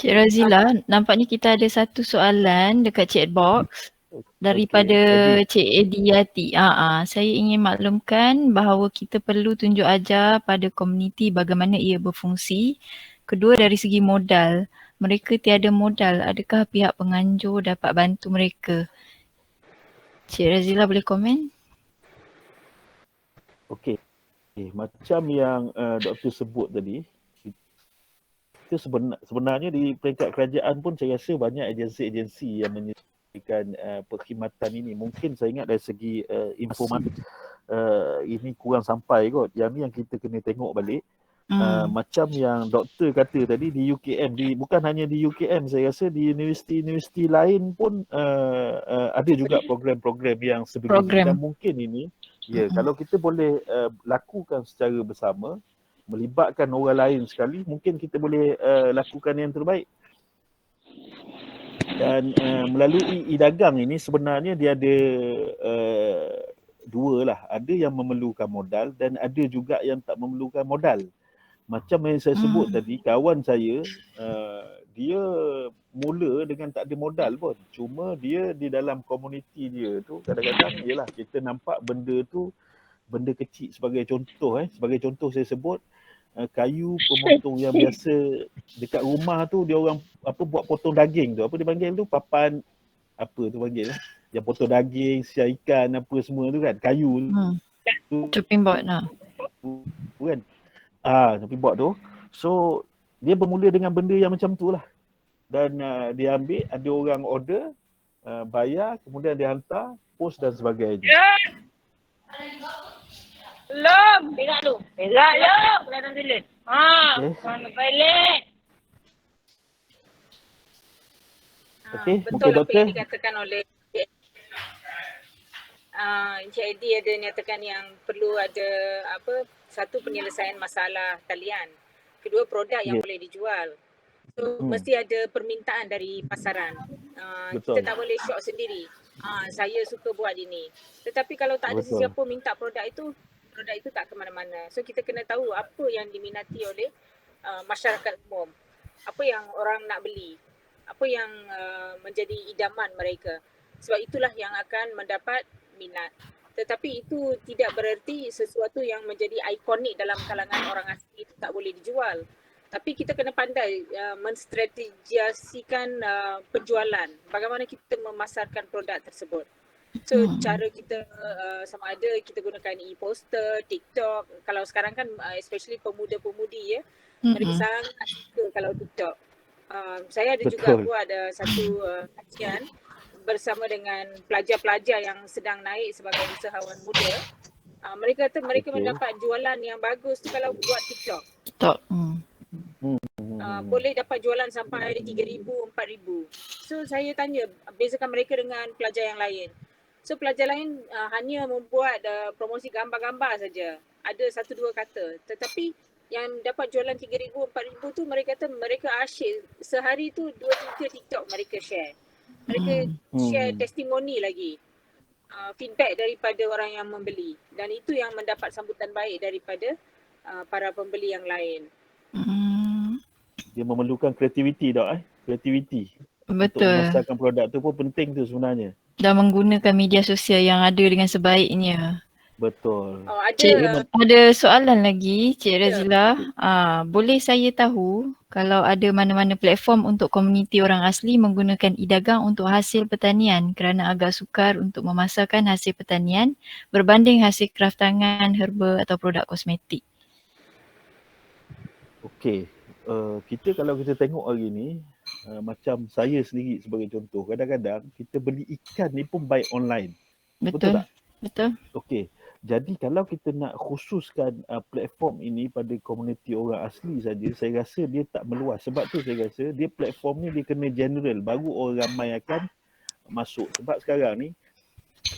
Cik Razila, nampaknya kita ada satu soalan dekat chat box. daripada Cik Ediati. Saya ingin maklumkan bahawa kita perlu tunjuk ajar pada komuniti bagaimana ia berfungsi. Kedua, dari segi modal. Mereka tiada modal. Adakah pihak penganjur dapat bantu mereka? Cik Razila boleh komen? Okey. Macam yang doktor sebut tadi, kita sebenarnya di peringkat kerajaan pun saya rasa banyak agensi-agensi yang menyediakan perkhidmatan ini. Mungkin saya ingat dari segi informasi ini kurang sampai kot. Yang ni yang kita kena tengok balik. Macam yang doktor kata tadi di UKM, bukan hanya di UKM, saya rasa di universiti-universiti lain pun ada juga program-program yang sebegini. Dan mungkin ini, kalau kita boleh lakukan secara bersama, melibatkan orang lain sekali, mungkin kita boleh lakukan yang terbaik. Dan melalui e-dagang ini sebenarnya dia ada dua lah. Ada yang memerlukan modal dan ada juga yang tak memerlukan modal. Macam yang saya sebut tadi, kawan saya, dia mula dengan tak ada modal pun. Cuma dia di dalam komuniti dia tu, kadang-kadang yelah kita nampak benda tu, benda kecil sebagai contoh. Sebagai contoh saya sebut, kayu pemotong yang biasa dekat rumah tu, dia orang buat potong daging tu. Apa dia panggil tu? Papan, apa tu panggil? Yang potong daging, siar ikan, apa semua tu kan. Kayu tu. Chopping board lah. Kan? Chopping board tu. So, dia bermula dengan benda yang macam tu lah. Dan dia ambil, ada orang order, bayar, kemudian dia hantar, post dan sebagainya. Belum, perak tu. Perak je, kelihatan tulis. Mana balik. Betul apa yang dikatakan oleh Encik Eddie ada nyatakan yang perlu ada satu penyelesaian masalah talian. Kedua, produk yang boleh dijual. So mesti ada permintaan dari pasaran. Kita tak boleh shock sendiri. Saya suka buat ini. Tetapi kalau tak ada sesiapa minta produk itu tak ke mana-mana. So kita kena tahu apa yang diminati oleh masyarakat umum. Apa yang orang nak beli. Apa yang menjadi idaman mereka. Sebab itulah yang akan mendapat minat. Tetapi itu tidak bererti sesuatu yang menjadi ikonik dalam kalangan orang asli itu tak boleh dijual. Tapi kita kena pandai menstrategiasikan penjualan. Bagaimana kita memasarkan produk tersebut. So cara kita sama ada kita gunakan e-poster, TikTok. Kalau sekarang kan especially pemuda-pemudi mereka sangat suka kalau TikTok. Saya ada juga buat satu kajian bersama dengan pelajar-pelajar yang sedang naik sebagai usahawan muda. Mereka kata mereka mendapat jualan yang bagus tu kalau buat TikTok. Boleh dapat jualan sampai 3,000, 4,000. So saya tanya, bezakan mereka dengan pelajar yang lain. So pelajar lain hanya membuat promosi gambar-gambar saja. Ada 1-2 kata. Tetapi yang dapat jualan 3,000, 4,000 tu mereka kata mereka asyik. Sehari tu 2-3 TikTok mereka share. Mereka share testimoni lagi. Feedback daripada orang yang membeli. Dan itu yang mendapat sambutan baik daripada para pembeli yang lain. Dia memerlukan kreativiti kreativiti. Betul. Untuk memasarkan produk tu pun penting tu sebenarnya. Dan menggunakan media sosial yang ada dengan sebaiknya. Betul. Ada soalan lagi Cik Razila. Boleh saya tahu kalau ada mana-mana platform untuk komuniti orang asli menggunakan e-dagang untuk hasil pertanian kerana agak sukar untuk memasarkan hasil pertanian berbanding hasil kraft tangan, herba atau produk kosmetik. Okey. Kita kalau kita tengok hari ni, macam saya sendiri sebagai contoh, kadang-kadang kita beli ikan ni pun buy online. Betul tak? Betul. Okey. Jadi kalau kita nak khususkan platform ini pada komuniti orang asli saja, saya rasa dia tak meluas. Sebab tu saya rasa dia platform ni dia kena general, baru orang ramai akan masuk. Sebab sekarang ni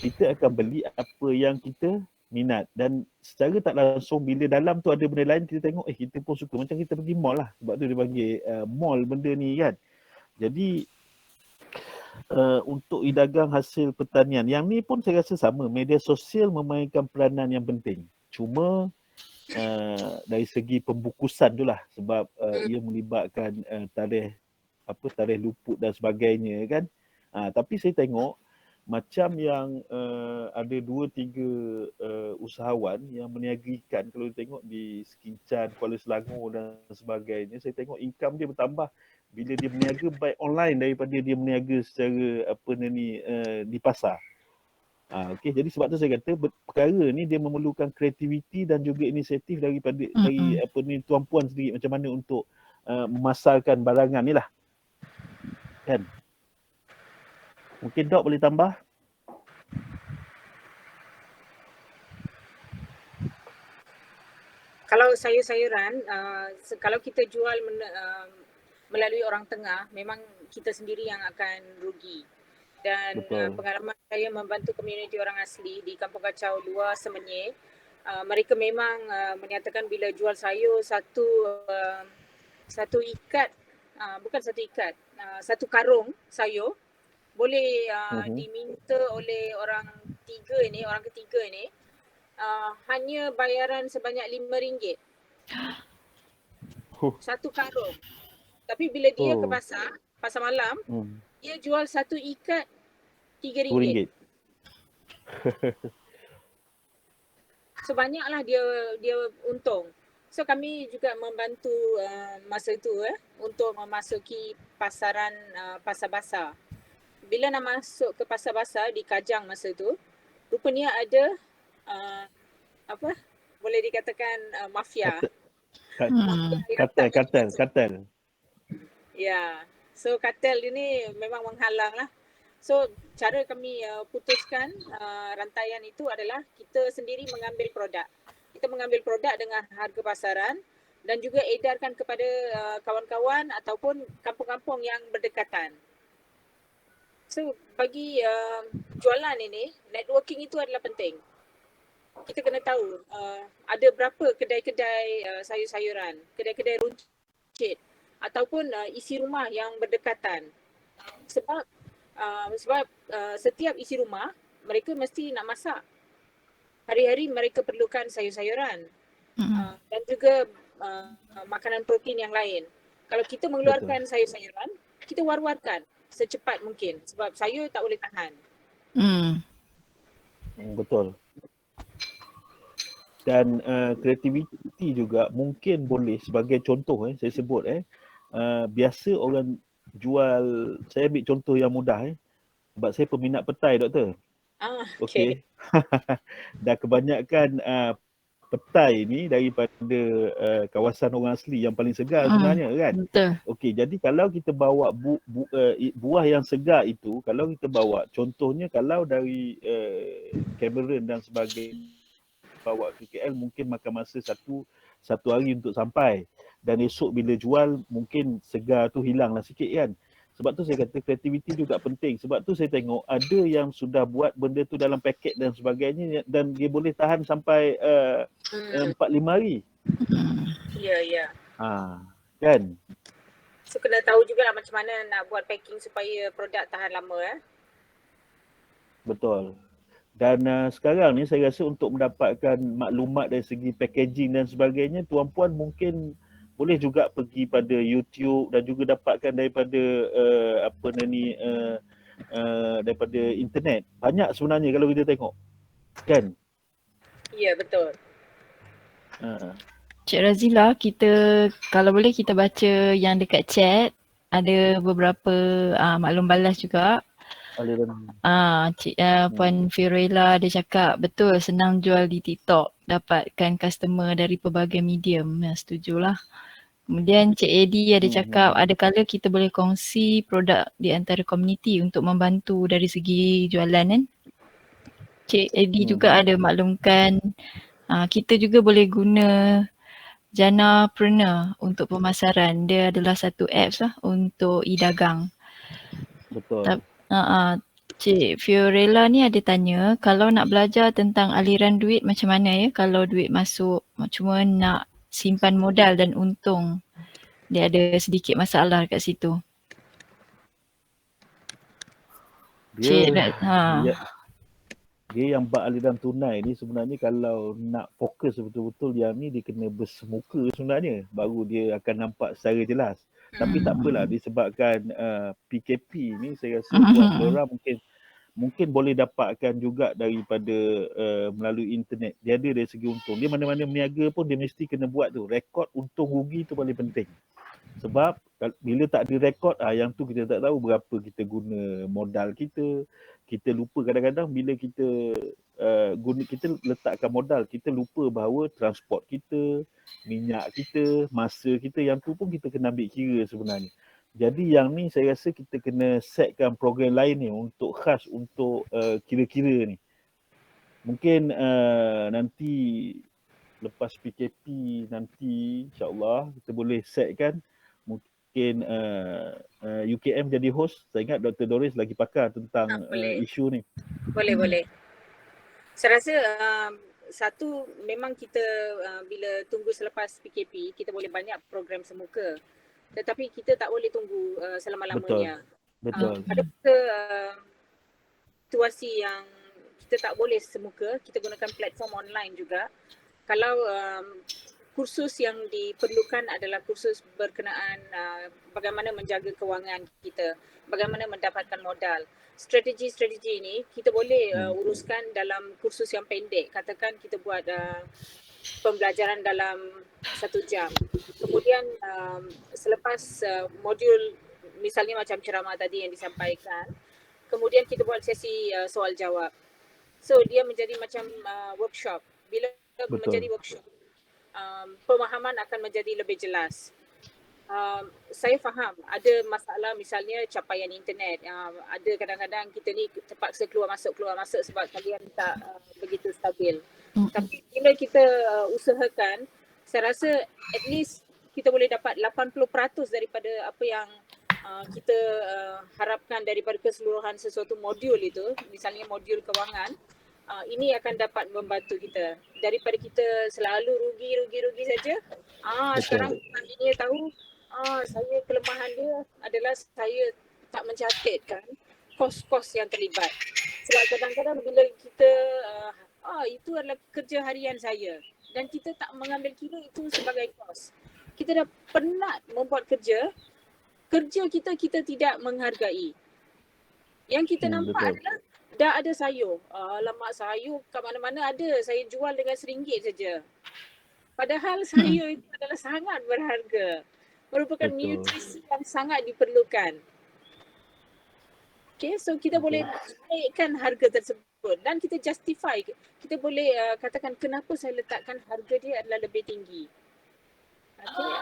kita akan beli apa yang kita minat, dan secara tak langsung bila dalam tu ada benda lain kita tengok kita pun suka. Macam kita pergi mall lah, sebab tu dia panggil mall benda ni kan. Jadi untuk e-dagang hasil pertanian, yang ni pun saya rasa sama, media sosial memainkan peranan yang penting. Cuma dari segi pembukusan tu lah, sebab ia melibatkan tarikh luput dan sebagainya kan. Tapi saya tengok macam yang ada 2-3 usahawan yang meniaga ikan. Kalau tengok di Sekincan, Kuala Selangor dan sebagainya, saya tengok income dia bertambah bila dia berniaga baik online daripada dia berniaga secara di pasar. Okey, jadi sebab tu saya kata perkara ni dia memerlukan kreativiti dan juga inisiatif dari tuan-puan sendiri macam mana untuk memasarkan barangan ni lah. Kan? Mungkin Dok boleh tambah? Kalau sayur-sayuran, kalau kita jual melalui orang tengah, memang kita sendiri yang akan rugi. Dan pengalaman saya membantu komuniti orang asli di Kampung Kacau luar Semenyih, mereka memang menyatakan bila jual sayur satu karung sayur boleh diminta oleh orang ketiga ini hanya bayaran sebanyak RM5 satu karung. Tapi bila dia ke pasar malam, dia jual satu ikat RM3. So banyaklah dia untung. So kami juga membantu masa itu untuk memasuki pasaran pasar basah. Bila nak masuk ke pasar basah di Kajang masa tu, rupanya ada boleh dikatakan mafia. Kartel. Ya. So kartel ini memang menghalang lah. So cara kami putuskan rantaian itu adalah kita sendiri mengambil produk. Kita mengambil produk dengan harga pasaran dan juga edarkan kepada kawan-kawan ataupun kampung-kampung yang berdekatan. So bagi jualan ini, networking itu adalah penting. Kita kena tahu ada berapa kedai-kedai sayur-sayuran, kedai-kedai runcit ataupun isi rumah yang berdekatan. Sebab setiap isi rumah mereka mesti nak masak. Hari-hari mereka perlukan sayur-sayuran dan juga makanan protein yang lain. Kalau kita mengeluarkan sayur-sayuran, kita war-warkan secepat mungkin sebab sayur tak boleh tahan. Betul. Dan kreativiti juga mungkin boleh sebagai contoh saya sebut biasa orang jual, saya ambil contoh yang mudah sebab saya peminat petai, Doktor. Okey. Dan kebanyakan petai ni daripada kawasan orang asli yang paling segar sebenarnya kan. Betul. Okey, jadi kalau kita bawa buah yang segar itu, kalau kita bawa contohnya kalau dari Cameron dan sebagainya bawa ke KL mungkin makan masa satu hari untuk sampai, dan esok bila jual mungkin segar tu hilanglah sikit kan. Sebab tu saya kata kreativiti juga penting. Sebab tu saya tengok ada yang sudah buat benda tu dalam paket dan sebagainya dan dia boleh tahan sampai 4-5 hari. Ya. Kan? So kena tahu jugalah macam mana nak buat packing supaya produk tahan lama Betul. Dan sekarang ni saya rasa untuk mendapatkan maklumat dari segi packaging dan sebagainya, tuan-puan mungkin boleh juga pergi pada YouTube dan juga dapatkan daripada daripada internet. Banyak sebenarnya kalau kita tengok. Kan? Ya, betul. Cik Razila, kita kalau boleh kita baca yang dekat chat, ada beberapa maklum balas juga. Puan Fiorella dia cakap betul, senang jual di TikTok, dapatkan customer dari pelbagai medium. Setujulah. Kemudian Cik Eddie ada cakap ada kala kita boleh kongsi produk di antara komuniti untuk membantu dari segi jualan kan. Cik Eddie juga ada maklumkan kita juga boleh guna Janapreneur untuk pemasaran. Dia adalah satu apps lah untuk e-dagang. Betul. Cik Fiorella ni ada tanya, kalau nak belajar tentang aliran duit macam mana kalau duit masuk cuma nak simpan modal dan untung, dia ada sedikit masalah kat situ. Dia yang buat aliran tunai ni sebenarnya kalau nak fokus betul-betul yang ni dia kena bersemuka sebenarnya baru dia akan nampak secara jelas. Tapi tak apalah disebabkan PKP ni saya rasa buat orang mungkin mungkin boleh dapatkan juga daripada melalui internet. Dia ada dari segi untung. Dia mana-mana meniaga pun dia mesti kena buat tu. Rekod untung rugi tu paling penting. Sebab bila tak ada rekod, yang tu kita tak tahu berapa kita guna modal kita. Kita lupa kadang-kadang bila kita kita letakkan modal, kita lupa bahawa transport kita, minyak kita, masa kita, yang tu pun kita kena ambil kira sebenarnya. Jadi yang ni saya rasa kita kena setkan program lain ni untuk khas untuk kira-kira ni. Mungkin nanti lepas PKP nanti insyaAllah kita boleh setkan. Mungkin UKM jadi host. Saya ingat Dr. Doris lagi pakar tentang isu ni. Boleh. Saya rasa satu memang kita bila tunggu selepas PKP kita boleh banyak program semuka. Tetapi kita tak boleh tunggu selama-lamanya. Betul. Ada situasi yang kita tak boleh semuka, kita gunakan platform online juga. Kalau kursus yang diperlukan adalah kursus berkenaan bagaimana menjaga kewangan kita, bagaimana mendapatkan modal. Strategi-strategi ini kita boleh uruskan dalam kursus yang pendek. Katakan kita buat pembelajaran dalam 1 jam. Kemudian selepas modul misalnya macam ceramah tadi yang disampaikan, kemudian kita buat sesi soal jawab. So dia menjadi macam workshop. Bila menjadi workshop, pemahaman akan menjadi lebih jelas. Saya faham ada masalah misalnya capaian internet. Ada kadang-kadang kita ni terpaksa keluar masuk sebab kalian tak begitu stabil. Tapi bila kita usahakan, saya rasa at least kita boleh dapat 80% daripada apa yang kita harapkan daripada keseluruhan sesuatu modul itu, misalnya modul kewangan. Ini akan dapat membantu kita daripada kita selalu rugi saja. Sekarang tadinya tahu saya kelemahan dia adalah saya tak mencatatkan kos-kos yang terlibat. Sebab kadang-kadang bila kita itu adalah kerja harian saya dan kita tak mengambil kira itu sebagai kos. Kita dah penat membuat kerja kita tidak menghargai. Yang kita nampak adalah dah ada sayur. Alamak, sayur kat mana-mana ada. Saya jual dengan RM1 saja. Padahal sayur itu adalah sangat berharga. Merupakan nutrisi yang sangat diperlukan. Okay, so kita boleh naikkan harga tersebut dan kita justify. Kita boleh katakan kenapa saya letakkan harga dia adalah lebih tinggi. Okay.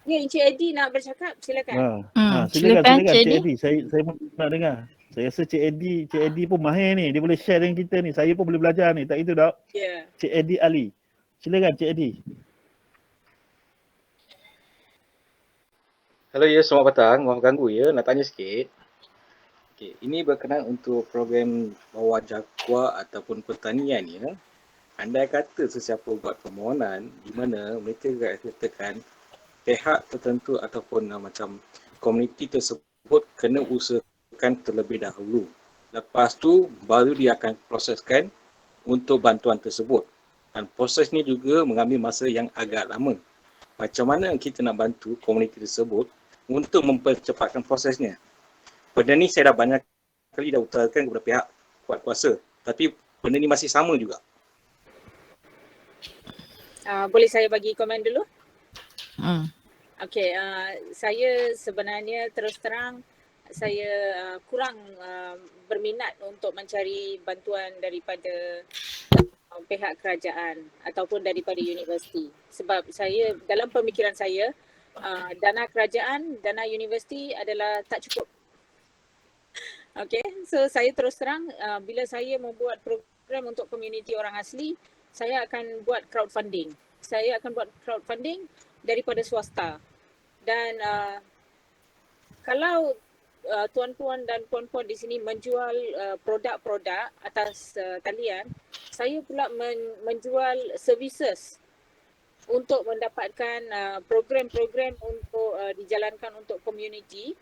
Ya, Encik Eddie nak bercakap, silakan. Silakan Cik Eddie. Saya nak dengar. Saya rasa Cik Eddie pun mahir ni. Dia boleh share dengan kita ni. Saya pun boleh belajar ni. Tak itu tak? Ya. Cik Eddie Ali. Silakan Cik Eddie. Hello ya, selamat petang. Maaf ganggu ya, nak tanya sikit. Okay, ini berkenaan untuk program bawah jakwa ataupun pertanian ya. Andai kata sesiapa buat permohonan di mana mereka katakan pihak tertentu ataupun macam komuniti tersebut kena usahakan terlebih dahulu. Lepas tu baru dia akan proseskan untuk bantuan tersebut. Dan proses ni juga mengambil masa yang agak lama. Macam mana kita nak bantu komuniti tersebut untuk mempercepatkan prosesnya? Benda ni saya dah banyak kali dah utarakan kepada pihak kuat kuasa. Tapi benda ni masih sama juga. Boleh saya bagi komen dulu? Okay, saya sebenarnya terus terang saya kurang berminat untuk mencari bantuan daripada pihak kerajaan ataupun daripada universiti. Sebab saya dalam pemikiran saya dana kerajaan, dana universiti adalah tak cukup. Okay, so saya terus terang bila saya membuat program untuk komuniti orang asli, saya akan buat crowdfunding. Saya akan buat crowdfunding daripada swasta. Dan kalau tuan-tuan dan puan-puan di sini menjual produk-produk atas talian, saya pula menjual services untuk mendapatkan program-program untuk dijalankan untuk komuniti.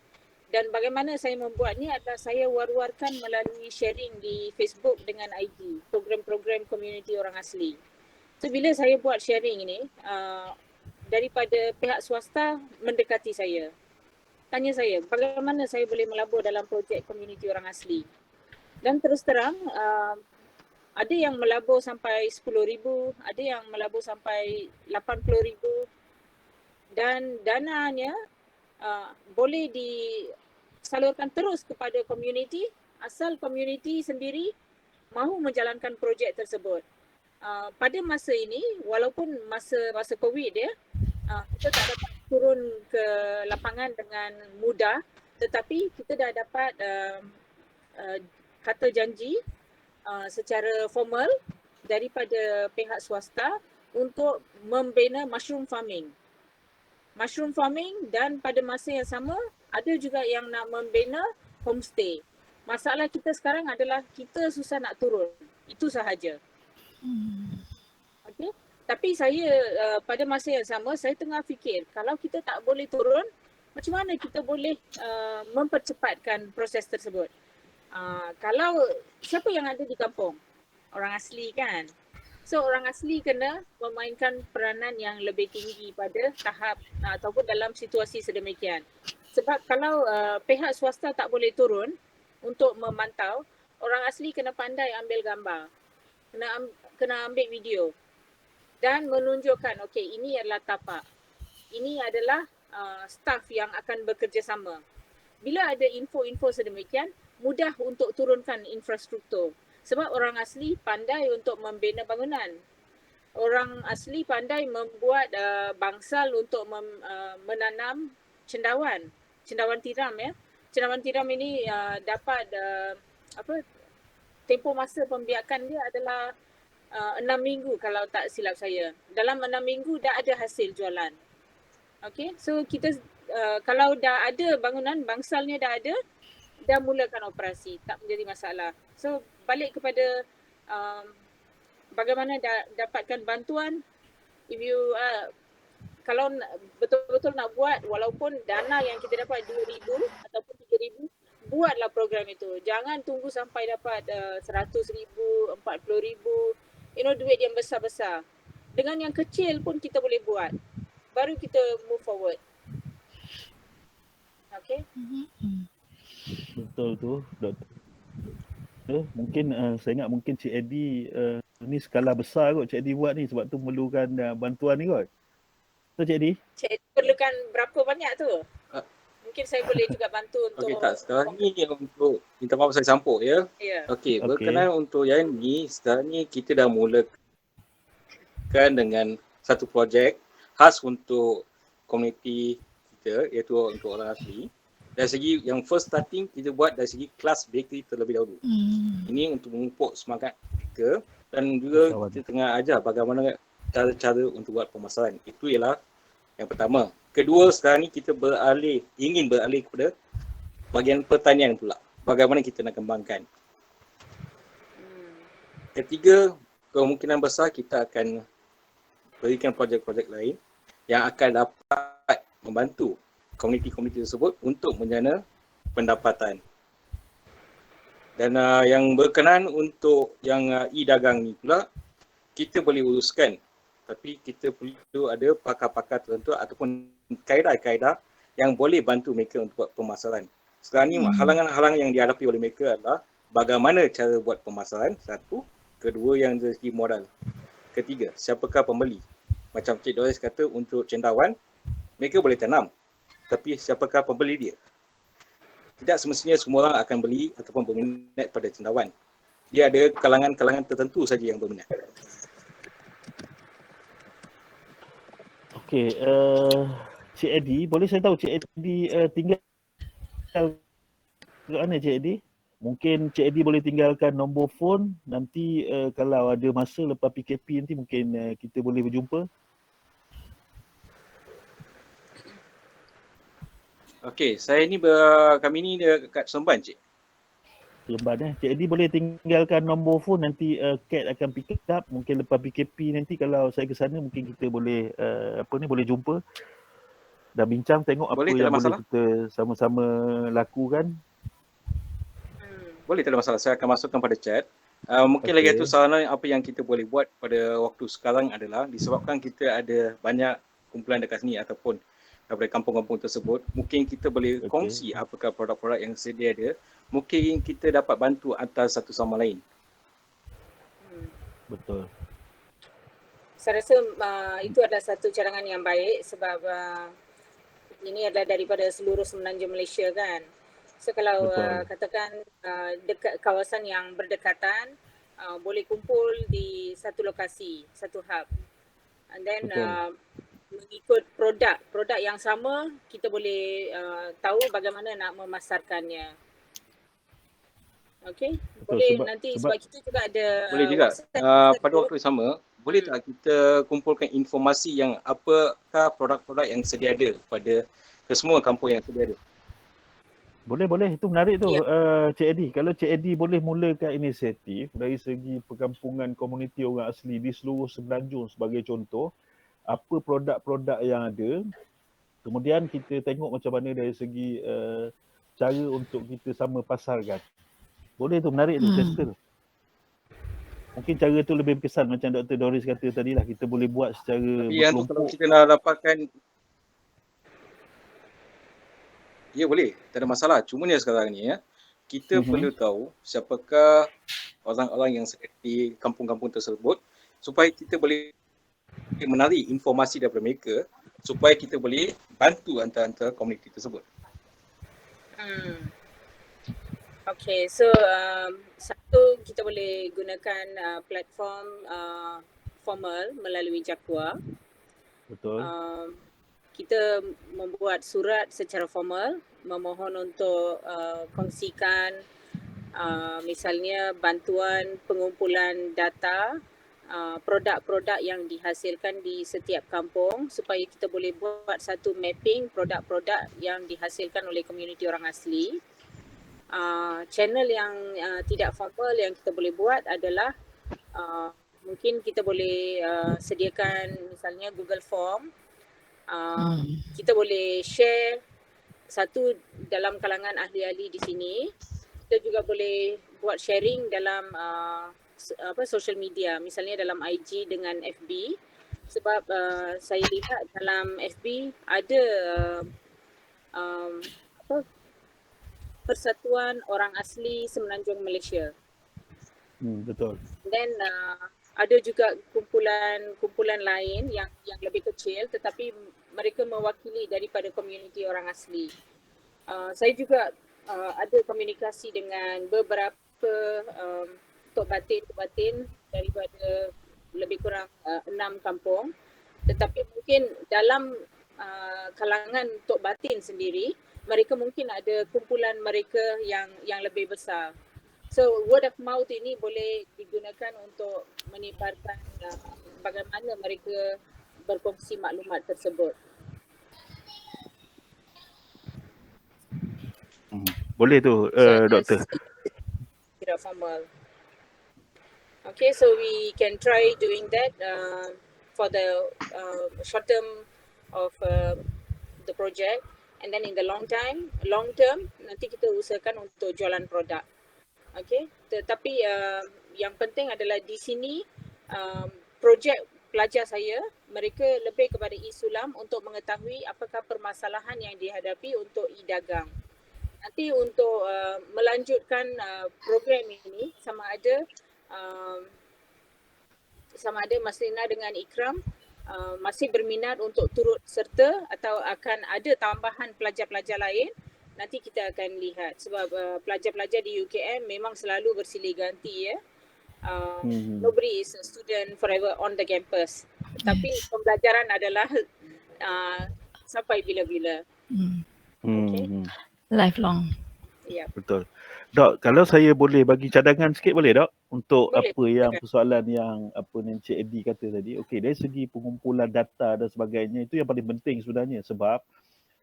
Dan bagaimana saya membuatnya adalah saya war-warkan melalui sharing di Facebook dengan IG, program-program komuniti orang asli. So bila saya buat sharing ini, daripada pihak swasta mendekati saya. Tanya saya, bagaimana saya boleh melabur dalam projek komuniti orang asli? Dan terus terang ada yang melabur sampai 10,000, ada yang melabur sampai 80,000 dan dananya boleh disalurkan terus kepada komuniti asal komuniti sendiri mahu menjalankan projek tersebut. Pada masa ini, walaupun masa COVID kita tak dapat turun ke lapangan dengan mudah, tetapi kita dah dapat kata janji secara formal daripada pihak swasta untuk membina mushroom farming. Mushroom farming dan pada masa yang sama ada juga yang nak membina homestay. Masalah kita sekarang adalah kita susah nak turun. Itu sahaja. Okay. Tapi saya pada masa yang sama saya tengah fikir kalau kita tak boleh turun, macam mana kita boleh mempercepatkan proses tersebut? Kalau siapa yang ada di kampung? Orang asli kan? So orang asli kena memainkan peranan yang lebih tinggi pada tahap ataupun dalam situasi sedemikian. Sebab kalau pihak swasta tak boleh turun untuk memantau, orang asli kena pandai ambil gambar. Kena ambil video dan menunjukkan okey ini adalah tapak. Ini adalah staf yang akan bekerjasama. Bila ada info-info sedemikian, mudah untuk turunkan infrastruktur. Sebab orang asli pandai untuk membina bangunan. Orang asli pandai membuat bangsal untuk menanam cendawan tiram ya. Cendawan tiram ini dapat tempoh masa pembiakan dia adalah 6 minggu kalau tak silap saya. Dalam 6 minggu dah ada hasil jualan. Okay, so kita kalau dah ada bangunan, bangsalnya dah ada, dah mulakan operasi, tak menjadi masalah. So balik kepada bagaimana dapatkan bantuan. If you kalau betul-betul nak buat, walaupun dana yang kita dapat 2,000 ataupun 3,000, buatlah program itu. Jangan tunggu sampai dapat 100,000, 40,000, duit yang besar-besar. Dengan yang kecil pun kita boleh buat. Baru kita move forward. Okay? Betul tu, Doktor. Mungkin saya ingat mungkin Cik Eddie ni skala besar kot Cik Eddie buat ni sebab tu memerlukan bantuan ni kot. Betul Cik Eddie? Cik Eddie perlukan berapa banyak tu? Mungkin saya boleh juga bantu untuk... Okey tak, sekarang ni untuk, minta maaf saya campur ya. Yeah. Okey, berkenaan untuk yang ni, sekarang ni kita dah mulakan dengan satu projek khas untuk komuniti kita, iaitu untuk orang asli. Dari segi yang first starting kita buat dari segi kelas bakery terlebih dahulu. Ini untuk memupuk semangat mereka dan juga kita tengah ajar bagaimana cara-cara untuk buat pemasaran. Itu ialah yang pertama. Kedua, sekarang ni kita ingin beralih kepada bahagian pertanian pula. Bagaimana kita nak kembangkan. Ketiga, kemungkinan besar kita akan berikan projek-projek lain yang akan dapat membantu komuniti-komuniti tersebut untuk menjana pendapatan. Dan yang berkenaan untuk yang e-dagang ni pula, kita boleh uruskan. Tapi kita perlu ada pakar-pakar tertentu ataupun kaedah-kaedah yang boleh bantu mereka untuk buat pemasaran. Sekarang ni halangan-halangan yang dihadapi oleh mereka adalah bagaimana cara buat pemasaran, satu. Kedua, yang dari segi modal. Ketiga, siapakah pembeli? Macam Cik Doris kata untuk cendawan, mereka boleh tanam. Tapi siapakah pembeli dia? Tidak semestinya semua orang akan beli ataupun berminat pada cendawan. Dia ada kalangan-kalangan tertentu saja yang berminat. Okey, Cik Eddie, boleh saya tahu Cik Eddie tinggal ke mana Cik Eddie? Mungkin Cik Eddie boleh tinggalkan nombor phone, nanti kalau ada masa lepas PKP nanti mungkin kita boleh berjumpa. Okey, kami ni dekat Seremban Cik. Seremban Cik Eddie boleh tinggalkan nombor phone, nanti Kat akan pick up. Mungkin lepas PKP nanti kalau saya ke sana mungkin kita boleh boleh jumpa dan bincang tengok boleh, apa yang boleh kita sama-sama lakukan. Boleh, tak ada masalah. Saya akan masukkan pada chat. Mungkin lagi satu soalan apa yang kita boleh buat pada waktu sekarang adalah disebabkan kita ada banyak kumpulan dekat sini ataupun daripada kampung-kampung tersebut. Mungkin kita boleh kongsi apakah produk-produk yang sedia ada. Mungkin kita dapat bantu antara satu sama lain. Betul. Saya rasa itu adalah satu cadangan yang baik sebab ini adalah daripada seluruh semenanjung Malaysia kan. So kalau katakan dekat kawasan yang berdekatan boleh kumpul di satu lokasi, satu hub. And then mengikut produk yang sama kita boleh tahu bagaimana nak memasarkannya. Okey, boleh sebab kita juga ada boleh juga pada waktu yang sama boleh tak kita kumpulkan informasi yang apakah produk-produk yang sedia ada pada ke semua kampung yang sedia ada. Boleh, itu menarik tu Cik Eddie. Kalau Cik Eddie boleh mulakan inisiatif dari segi perkampungan komuniti orang asli di seluruh Semenanjung sebagai contoh, apa produk-produk yang ada, kemudian kita tengok macam mana dari segi cara untuk kita sama pasarkan. Boleh tu, menarik tu, saya suka tu. Mungkin cara tu lebih berkesan macam Dr. Doris kata tadi lah, kita boleh buat secara tapi yang tu kalau kita nak dapatkan, ya boleh, tak ada masalah. Cuma ni sekarang ni kita perlu tahu siapakah orang-orang yang sedia di kampung-kampung tersebut supaya kita boleh menarik informasi daripada mereka supaya kita boleh bantu antara komuniti tersebut. Okay, so satu kita boleh gunakan platform formal melalui Jakwa. Betul. Kita membuat surat secara formal memohon untuk kongsikan misalnya bantuan pengumpulan data produk-produk yang dihasilkan di setiap kampung supaya kita boleh buat satu mapping produk-produk yang dihasilkan oleh komuniti orang asli. Channel yang tidak formal yang kita boleh buat adalah mungkin kita boleh sediakan misalnya Google Form. Kita boleh share satu dalam kalangan ahli-ahli di sini. Kita juga boleh buat sharing dalam social media, misalnya dalam IG dengan FB. Sebab saya lihat dalam FB ada Persatuan Orang Asli Semenanjung Malaysia. Betul. Then ada juga kumpulan lain yang lebih kecil tetapi mereka mewakili daripada komuniti orang asli. Saya juga ada komunikasi dengan beberapa tok batin daripada lebih kurang 6 kampung. Tetapi mungkin dalam kalangan tok batin sendiri mereka mungkin ada kumpulan mereka yang lebih besar. So word of mouth ini boleh digunakan untuk menyebarkan bagaimana mereka berkongsi maklumat tersebut. Boleh tu doktor. Tidak formal. Okay, so we can try doing that for the short term of the project. And then in the long term, nanti kita usahakan untuk jualan produk. Okay, tetapi yang penting adalah di sini projek pelajar saya, mereka lebih kepada e-sulam untuk mengetahui apakah permasalahan yang dihadapi untuk e-dagang. Nanti untuk melanjutkan program ini sama ada Mas Lina dengan Ikram masih berminat untuk turut serta atau akan ada tambahan pelajar-pelajar lain, nanti kita akan lihat sebab pelajar-pelajar di UKM memang selalu bersilih ganti ya. Nobody is a student forever on the campus. Tapi pembelajaran adalah sampai bila-bila. Okay. Lifelong. Ya. Betul. Dok, kalau saya boleh bagi cadangan sikit boleh Dok? Untuk boleh, apa yang persoalan yang apa yang Cik Eddie kata tadi. Okey, dari segi pengumpulan data dan sebagainya itu yang paling penting sebenarnya sebab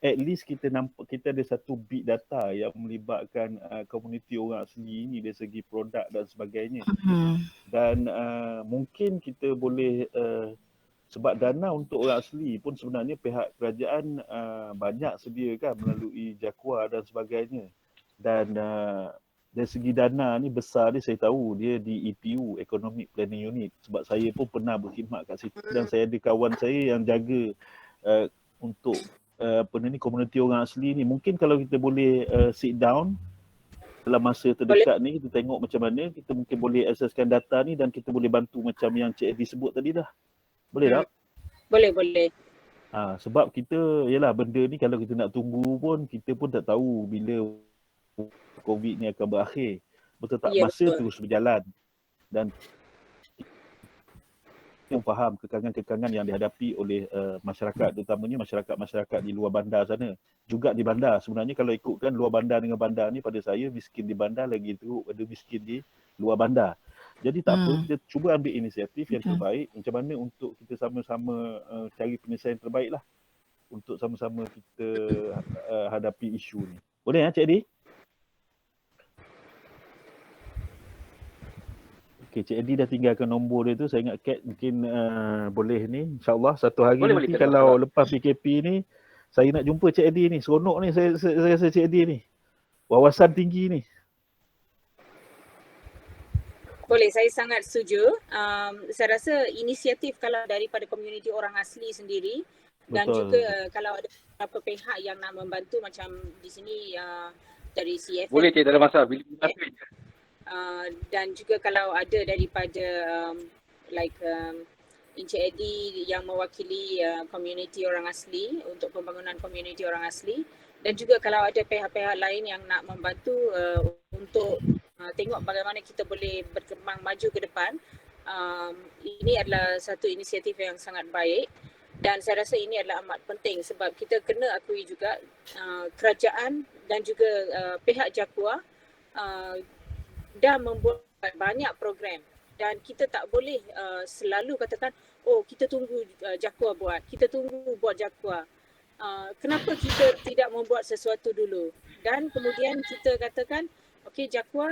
at least kita nampak kita ada satu big data yang melibatkan komuniti orang asli ini dari segi produk dan sebagainya. Dan mungkin kita boleh sebab dana untuk orang asli pun sebenarnya pihak kerajaan banyak sediakan melalui Jakwa dan sebagainya. Dan dari segi dana ni besar dia saya tahu dia di EPU, Economic Planning Unit. Sebab saya pun pernah berkhidmat kat situ dan saya ada kawan saya yang jaga untuk komuniti orang asli ni, mungkin kalau kita boleh sit down dalam masa terdekat ni, kita tengok macam mana kita mungkin boleh akseskan data ni dan kita boleh bantu macam yang Cik Edi sebut tadi dah. Boleh tak? Boleh. Sebab kita, yalah, benda ni kalau kita nak tunggu pun, kita pun tak tahu bila COVID ni akan berakhir. Betul tak? Masa terus berjalan. Dan yang faham kekangan-kekangan yang dihadapi oleh masyarakat, terutamanya masyarakat-masyarakat di luar bandar sana. Juga di bandar. Sebenarnya kalau ikutkan luar bandar dengan bandar ni, pada saya miskin di bandar lagi teruk pada miskin di luar bandar. Jadi tak apa, kita cuba ambil inisiatif yang terbaik. Macam mana untuk kita sama-sama cari penyelesaian terbaik lah. Untuk sama-sama kita hadapi isu ni. Boleh Cik Edi? Okay, Cik Edi dah tinggalkan nombor dia tu. Saya ingat Kat mungkin boleh ni. InsyaAllah satu hari nanti kalau lepas PKP ni, saya nak jumpa Cik Edi ni. Seronok ni saya rasa Cik Edi ni. Wawasan tinggi ni. Boleh, saya sangat setuju. Saya rasa inisiatif kalau daripada komuniti orang asli sendiri dan juga kalau ada beberapa pihak yang nak membantu macam di sini dari CFM. Boleh Cik, tak ada masalah. Dan juga kalau ada daripada Encik Edi yang mewakili komuniti orang asli untuk pembangunan komuniti orang asli, dan juga kalau ada pihak-pihak lain yang nak membantu untuk tengok bagaimana kita boleh berkembang maju ke depan. Ini adalah satu inisiatif yang sangat baik dan saya rasa ini adalah amat penting sebab kita kena akui juga kerajaan dan juga pihak JAKUA dah membuat banyak program dan kita tak boleh selalu katakan kita tunggu JAKUA buat, kita tunggu buat JAKUA. Kenapa kita tidak membuat sesuatu dulu dan kemudian kita katakan okay JAKUA,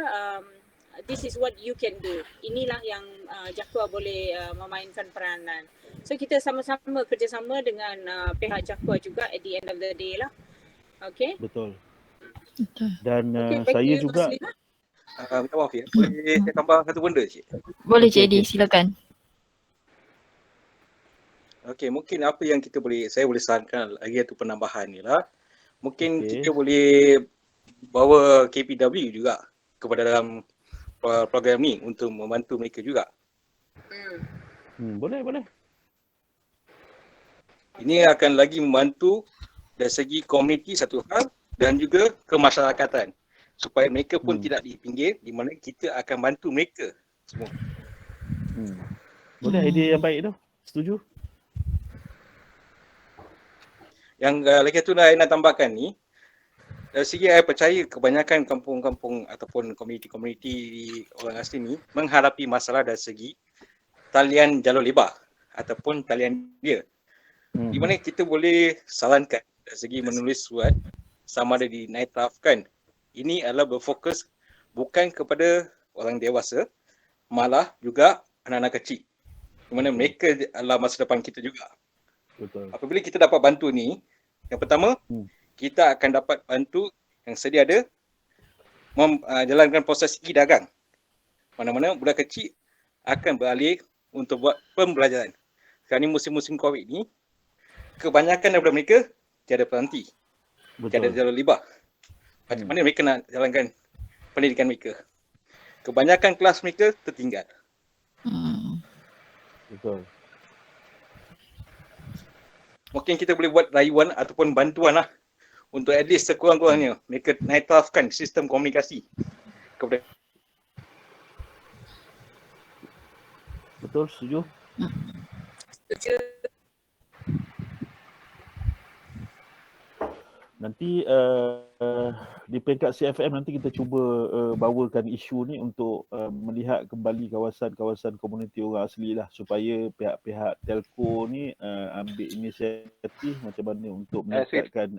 this is what you can do. Inilah yang JAKUA boleh memainkan peranan. So kita sama-sama kerjasama dengan pihak JAKUA juga at the end of the day lah. Okay? Betul. Dan saya juga minta maaf ya, boleh saya tambah satu benda Cik? Boleh Cik Edi, silakan. Okey, mungkin apa yang saya boleh sarankan lagi satu penambahan ni lah. Mungkin kita boleh bawa KPW juga kepada dalam program ni untuk membantu mereka juga. Boleh. Ini akan lagi membantu dari segi komuniti satu hal dan juga kemasyarakatan. Supaya mereka pun tidak dipinggir, di mana kita akan bantu mereka semua. Boleh, idea yang baik tu. Setuju? Yang lagi tu lah saya nak tambahkan ni, dari segi saya percaya kebanyakan kampung-kampung ataupun komuniti-komuniti orang asli ni menghadapi masalah dari segi talian jalur lebar ataupun talian dia. Di mana kita boleh sarankan dari segi menulis surat sama ada dinaiktarafkan. Ini adalah berfokus bukan kepada orang dewasa, malah juga anak-anak kecil. Di mana mereka adalah masa depan kita juga. Betul. Apabila kita dapat bantu ni, yang pertama, kita akan dapat bantu yang sedia ada jalankan proses e-dagang. Mana-mana budak kecil akan beralih untuk buat pembelajaran. Sekarang ni musim-musim COVID ni, kebanyakan daripada mereka tiada peranti, tiada jalur libar. Macam mana mereka nak jalankan pendidikan mereka? Kebanyakan kelas mereka tertinggal. Betul. Mungkin kita boleh buat rayuan ataupun bantuan lah untuk at least sekurang-kurangnya mereka naiktarafkan sistem komunikasi kepada. Betul, setuju? Setuju. Nanti di peringkat CFM nanti kita cuba bawakan isu ni untuk melihat kembali kawasan-kawasan komuniti orang asli lah supaya pihak-pihak telco ni ambil inisiatif macam mana untuk meningkatkan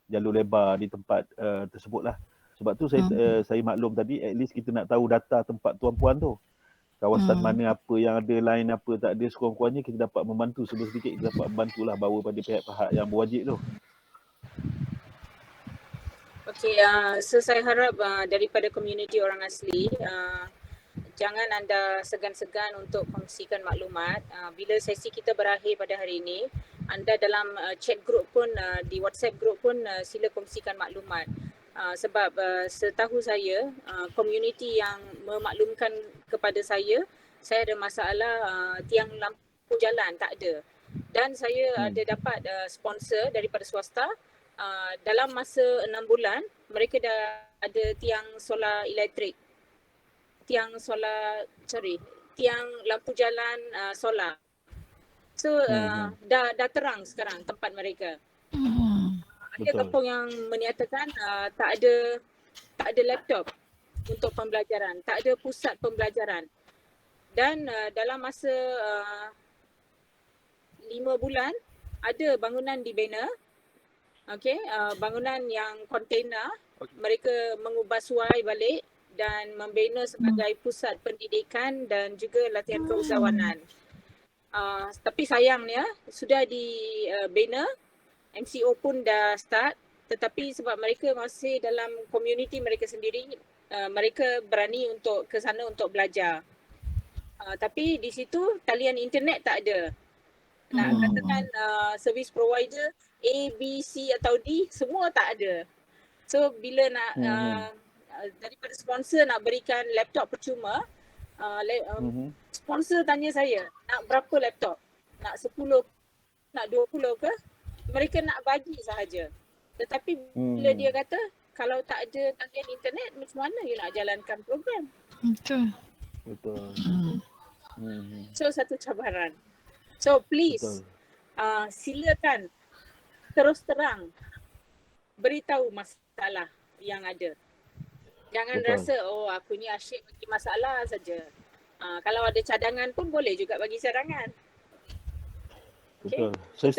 jalur lebar di tempat tersebut lah. Sebab tu saya maklum tadi at least kita nak tahu data tempat tuan-puan tu. Kawasan mana apa yang ada, line apa tak ada, sekurang-kurangnya kita dapat membantu sedikit kita dapat membantulah bawa pada pihak-pihak yang berwajib tu. Okey, so saya harap daripada komuniti orang asli, jangan anda segan-segan untuk kongsikan maklumat. Bila sesi kita berakhir pada hari ini, anda dalam chat group pun, di WhatsApp group pun sila kongsikan maklumat. Sebab setahu saya, komuniti yang memaklumkan kepada saya ada masalah tiang lampu jalan, tak ada. Dan saya ada dapat sponsor daripada swasta. Dalam masa 6 bulan, mereka dah ada tiang solar elektrik. Tiang lampu jalan solar. So dah terang sekarang tempat mereka. Ada kampung yang menyatakan tak ada laptop untuk pembelajaran, tak ada pusat pembelajaran. Dan dalam masa 5 bulan ada bangunan dibina. Okey, bangunan yang kontainer, mereka mengubah suai balik dan membina sebagai pusat pendidikan dan juga latihan keusahawanan. Tapi sayangnya sudah dibina, MCO pun dah start, tetapi sebab mereka masih dalam komuniti mereka sendiri, mereka berani untuk ke sana untuk belajar. Tapi di situ talian internet tak ada. Nak katakan service provider A, B, C atau D semua tak ada. So bila nak daripada sponsor nak berikan laptop percuma, sponsor tanya saya, nak berapa laptop? Nak 10, nak 20 ke? Mereka nak bagi sahaja. Tetapi bila dia kata kalau tak ada talian internet, macam mana you nak jalankan program? Betul. So satu cabaran. So please silakan terus terang beritahu masalah yang ada. Jangan rasa aku ni asyik bagi masalah saja. Kalau ada cadangan pun boleh juga bagi cadangan. Betul. Saya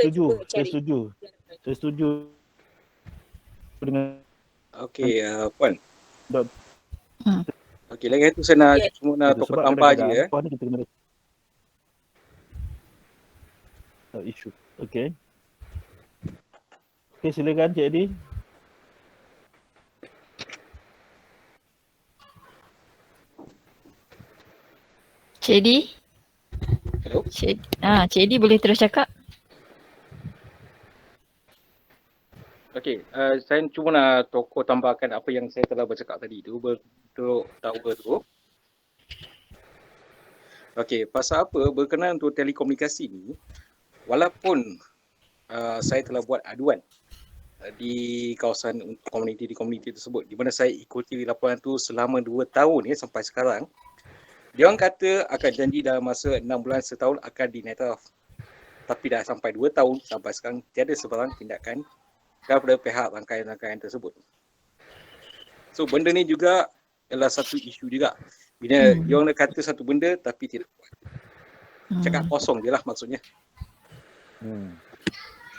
setuju dengan Puan. Okey, lagi itu saya nak cuma nak tambah je Puan ni kita kena isu. Okey, silakan Cik Edi. Cik Edi? Hello? Cik Edi boleh terus cakap? Okey, saya cuma nak tambahkan apa yang saya telah bercakap tadi tu untuk tahu tu. Okey, pasal apa berkenaan untuk telekomunikasi ni, walaupun saya telah buat aduan di kawasan komuniti tersebut, di mana saya ikuti laporan tu selama 2 tahun sampai sekarang, dia orang kata akan janji dalam masa 6 bulan setahun akan di-net off. Tapi dah sampai 2 tahun sampai sekarang tiada sebarang tindakan daripada pihak rangkaian-rangkaian tersebut. So benda ni juga adalah satu isu juga. Bila dia orang kata satu benda tapi tidak buat. Cakap kosong je lah maksudnya.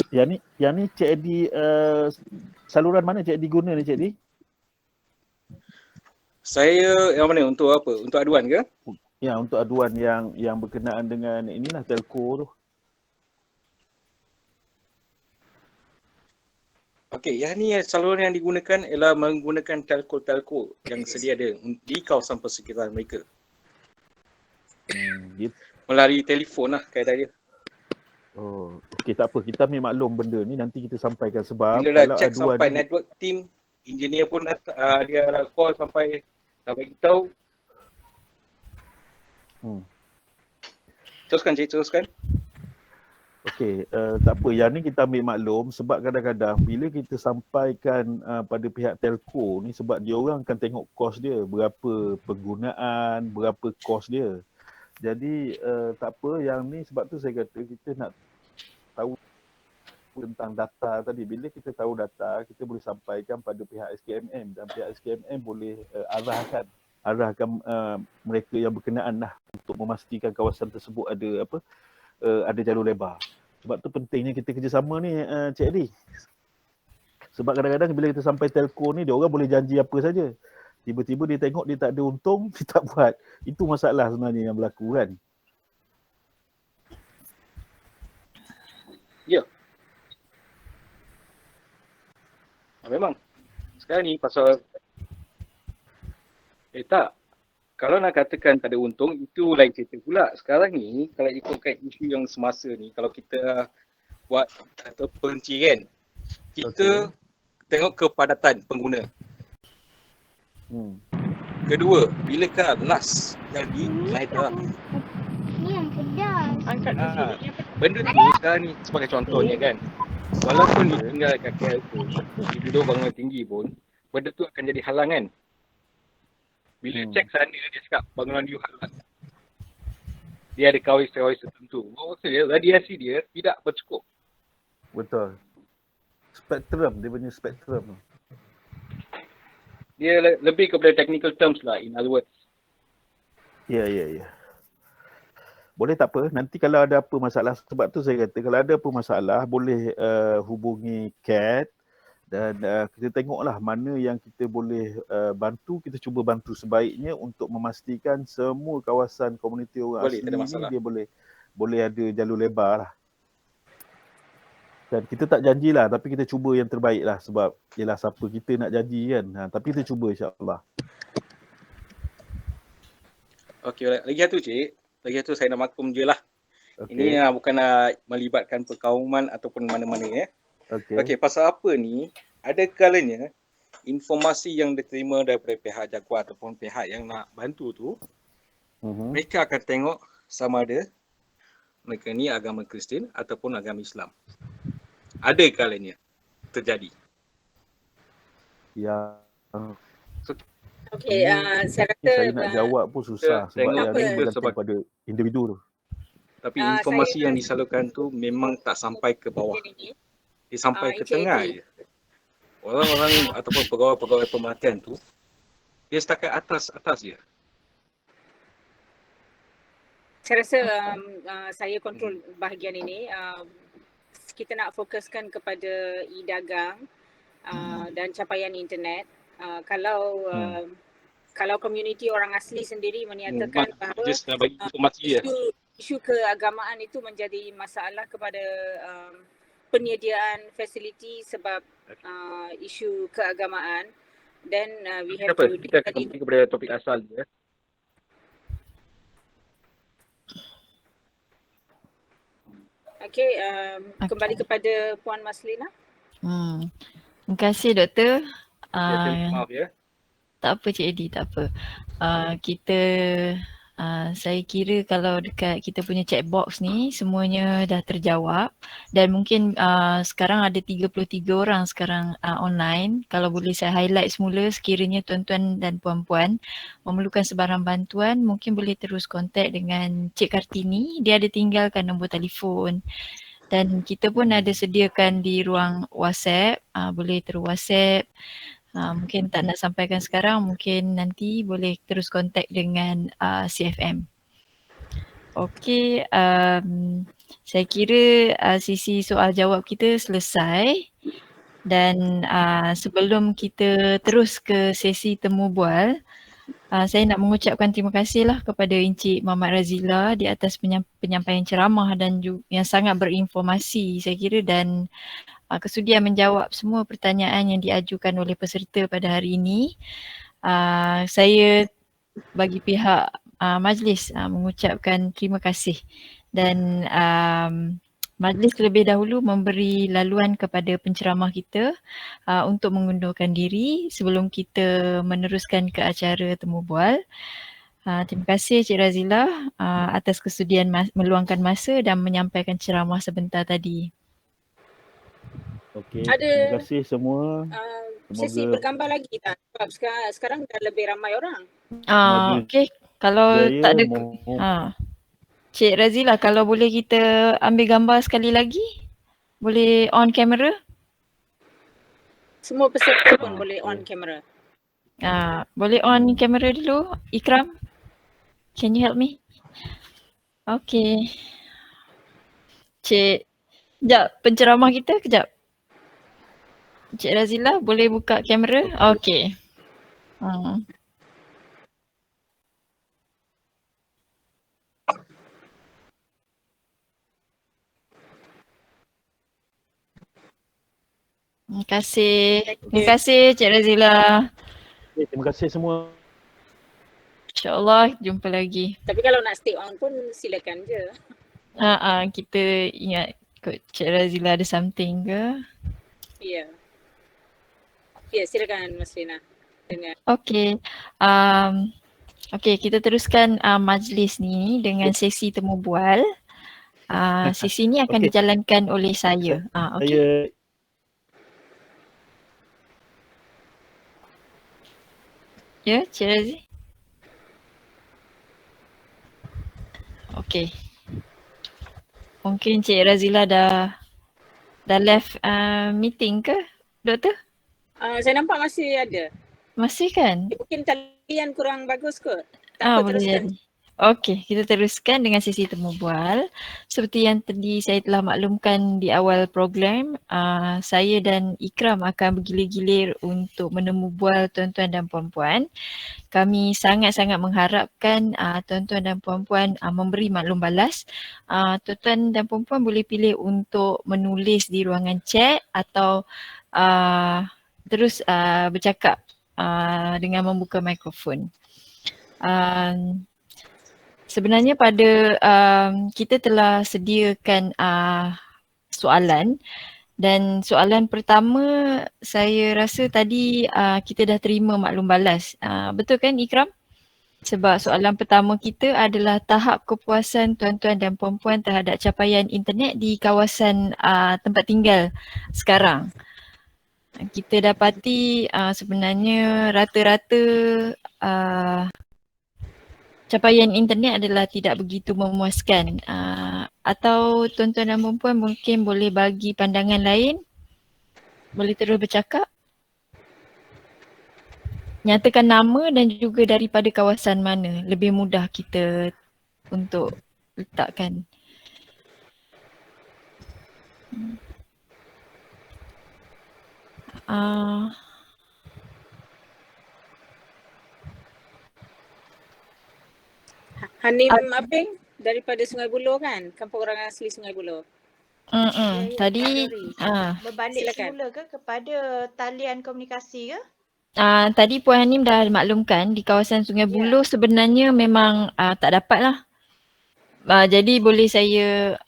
Yang ni Cik Edi, saluran mana Cik Edi guna ni Cik Edi? Saya yang mana, untuk apa? Untuk aduan ke? Ya, untuk aduan yang berkenaan dengan inilah telco tu. Okey, yang ni saluran yang digunakan ialah menggunakan telco yang sedia ada di kawasan persekitaran mereka. Melalui telefon lah kaedah dia. Oh, okey, tak apa. Kita ambil maklum benda ni, nanti kita sampaikan sebab bila dah check sampai ni, network team, engineer pun dia call sampai dah bagi tahu. Teruskan. Okey, tak apa. Yang ni kita ambil maklum sebab kadang-kadang bila kita sampaikan pada pihak telco ni, sebab dia orang akan tengok kos dia, berapa penggunaan, berapa kos dia. Jadi tak apa, yang ni sebab tu saya kata kita nak tahu tentang data tadi. Bila kita tahu data, kita boleh sampaikan pada pihak SKMM dan pihak SKMM boleh arahkan mereka yang berkenaan lah untuk memastikan kawasan tersebut ada jalur lebar. Sebab tu pentingnya kita kerjasama ni Cik Edi. Sebab kadang-kadang bila kita sampai telco ni, dia orang boleh janji apa saja. Tiba-tiba dia tengok dia tak ada untung, dia tak buat. Itu masalah sebenarnya yang berlaku kan. Ya. Memang. Sekarang ni pasal tak. Kalau nak katakan tak ada untung, itu lain cerita pula. Sekarang ni, kalau ikutkan isu yang semasa ni, kalau kita buat atau penci kan, kita tengok kepadatan pengguna. Kedua, bilakah last yang di-glider? Ni yang pedas. Angkat dulu. Benda tu sekarang ni sebagai contohnya kan, walaupun dia tinggal kat KL tu, dia duduk bangunan tinggi pun, benda tu akan jadi halangan. Bila cek sana, dia cakap bangunan you halal. Dia ada kawis-kawis tertentu. Maksudnya radiasi dia tidak bercukup. Betul. Spektrum, dia punya spektrum. Dia lebih kepada technical terms lah, in other words. Ya. Boleh tak apa, nanti kalau ada apa masalah, sebab tu saya kata kalau ada apa masalah boleh hubungi CAT dan kita tengoklah mana yang kita boleh bantu, kita cuba bantu sebaiknya untuk memastikan semua kawasan komuniti orang asli ni dia boleh ada jalur lebar lah. Dan kita tak janjilah tapi kita cuba yang terbaik lah sebab yelah siapa kita nak janji kan, tapi kita cuba insyaAllah. Okey, lagi satu cik. Lagi satu saya nak maklum je lah. Okay. Ini bukan melibatkan perkauman ataupun mana-mana ya. Okey, pasal apa ni? Ada kalanya informasi yang diterima daripada pihak jaguar ataupun pihak yang nak bantu tu, mereka akan tengok sama ada mereka ni agama Kristian ataupun agama Islam. Ada kalanya terjadi. Ya. Okey, saya rasa saya nak jawab pun susah sebab yang ni bergantung pada individu tu. Tapi informasi yang disalurkan tu memang tak sampai ke bawah. Dia sampai ke tengah je. Orang-orang ataupun pegawai-pegawai pemerhatian tu, dia setakat atas je. Saya rasa saya kontrol bahagian ini. Kita nak fokuskan kepada e-dagang dan capaian internet. Kalau komuniti orang asli sendiri menyatakan bahawa isu keagamaan itu menjadi masalah kepada penyediaan fasiliti sebab isu keagamaan, then we have to kita akan kembali kepada topik asal dia. Okey, kembali kepada Puan Maslina. Terima kasih Doktor. Maaf ya. Tak apa Cik Edi, tak apa. Saya kira kalau dekat kita punya chat box ni semuanya dah terjawab dan mungkin sekarang ada 33 orang sekarang online. Kalau boleh saya highlight semula, sekiranya tuan-tuan dan puan-puan memerlukan sebarang bantuan, mungkin boleh terus kontak dengan Cik Kartini. Dia ada tinggalkan nombor telefon. Dan kita pun ada sediakan di ruang WhatsApp, boleh terus WhatsApp. Mungkin tak nak sampaikan sekarang, mungkin nanti boleh terus kontak dengan CFM. Okey, saya kira sisi soal jawab kita selesai dan sebelum kita terus ke sesi temu bual, saya nak mengucapkan terima kasihlah kepada Encik Muhammad Razila di atas penyampaian ceramah dan yang sangat berinformasi saya kira dan kesudian menjawab semua pertanyaan yang diajukan oleh peserta pada hari ini. Saya bagi pihak majlis mengucapkan terima kasih dan majlis terlebih dahulu memberi laluan kepada penceramah kita untuk mengundurkan diri sebelum kita meneruskan ke acara temu bual. Terima kasih Cik Razila atas kesudian meluangkan masa dan menyampaikan ceramah sebentar tadi. Okey, terima kasih semua. Sesi bergambar lagi tak? Sebab sekarang dah lebih ramai orang. Okey, kalau tak ada Cik Razila, kalau boleh kita ambil gambar sekali lagi? Boleh on camera? Semua peserta pun boleh on camera. Boleh on camera dulu, Ikram? Can you help me? Okay. Cik, sekejap, penceramah kita kejap. Cik Razila boleh buka kamera? Okay. Terima kasih. Terima kasih Cik Razila. Terima kasih semua. InsyaAllah jumpa lagi. Tapi kalau nak stay on pun silakan je. Kita ingat Kot Cik Razila ada something ke? Ya. Ya, silakan Mas Rina. Dengan Okey. Okey, kita teruskan majlis ni dengan sesi temu bual. Sesi ni akan Okey. dijalankan oleh saya. Okey. Saya Ya, Cik Razi. Okey. Mungkin Cik Razila dah left meeting ke, Doktor? saya nampak masih ada. Masih kan? Mungkin talian kurang bagus kot. Tak apa, Boleh teruskan. jadi. Okey, kita teruskan dengan sesi temu bual. Seperti yang tadi saya telah maklumkan di awal program, saya dan Ikram akan bergilir-gilir untuk menemu bual tuan-tuan dan puan-puan. Kami sangat-sangat mengharapkan tuan-tuan dan puan-puan memberi maklum balas. Tuan-tuan dan puan-puan boleh pilih untuk menulis di ruangan chat atau terus bercakap dengan membuka mikrofon. Sebenarnya pada kita telah sediakan soalan dan soalan pertama saya rasa tadi kita dah terima maklum balas. Betul kan Ikram? Sebab soalan pertama kita adalah tahap kepuasan tuan-tuan dan puan-puan terhadap capaian internet di kawasan tempat tinggal sekarang. Kita dapati sebenarnya rata-rata capaian internet adalah tidak begitu memuaskan. Atau tuan-tuan dan puan-puan mungkin boleh bagi pandangan lain? Boleh terus bercakap? Nyatakan nama dan juga daripada kawasan mana. Lebih mudah kita untuk letakkan. Hanim Aping daripada Sungai Buloh kan? Kampung orang asli Sungai Buloh. Tadi berbalik silakan. semula ke kepada talian komunikasi ke? Tadi Puan Hanim dah maklumkan di kawasan Sungai Buloh sebenarnya memang tak dapat lah. Jadi boleh saya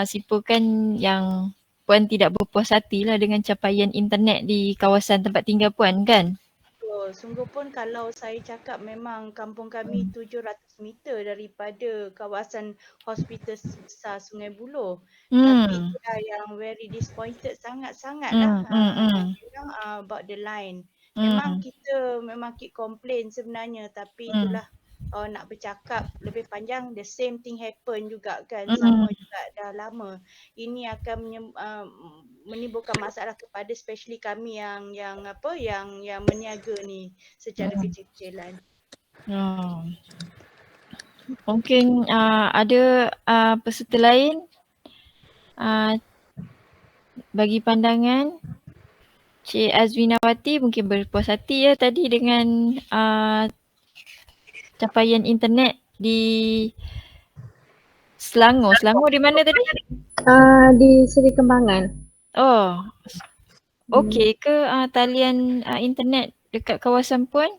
simpulkan yang Puan tidak berpuas hati lah dengan capaian internet di kawasan tempat tinggal Puan kan? Sungguh pun kalau saya cakap memang kampung kami 700 meter daripada kawasan hospital besar Sungai Buloh. Tapi itulah yang very disappointed sangat-sangat lah about the line. Memang kita keep complain sebenarnya tapi itulah nak bercakap lebih panjang the same thing happen juga kan, sama juga dah lama. Ini akan menimbulkan masalah kepada especially kami yang meniaga ni secara kecil-kecilan. Mungkin ada peserta lain bagi pandangan. Cik Azwinawati mungkin berpuas hati ya tadi dengan capaian internet di Selangor. Selangor di mana tadi? Di Seri Kembangan. Okey ke talian internet dekat kawasan Puan?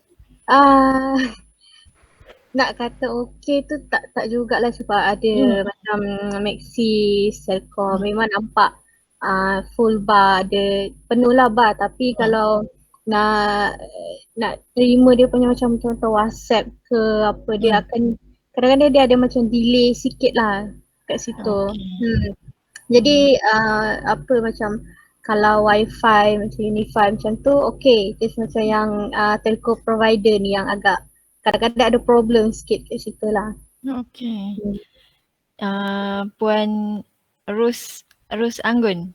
Nak kata okey tu tak jugalah sebab ada macam Maxi, Celcom memang nampak full bar, ada penuh lah bar tapi kalau nak terima dia punya macam contoh WhatsApp ke apa dia akan kadang-kadang dia ada macam delay sikit lah kat situ. Jadi apa macam kalau wifi macam Unify macam tu okey, just macam yang telco provider ni yang agak kadang-kadang ada problem sikit kat situ lah. Okey. Puan Ros Anggun.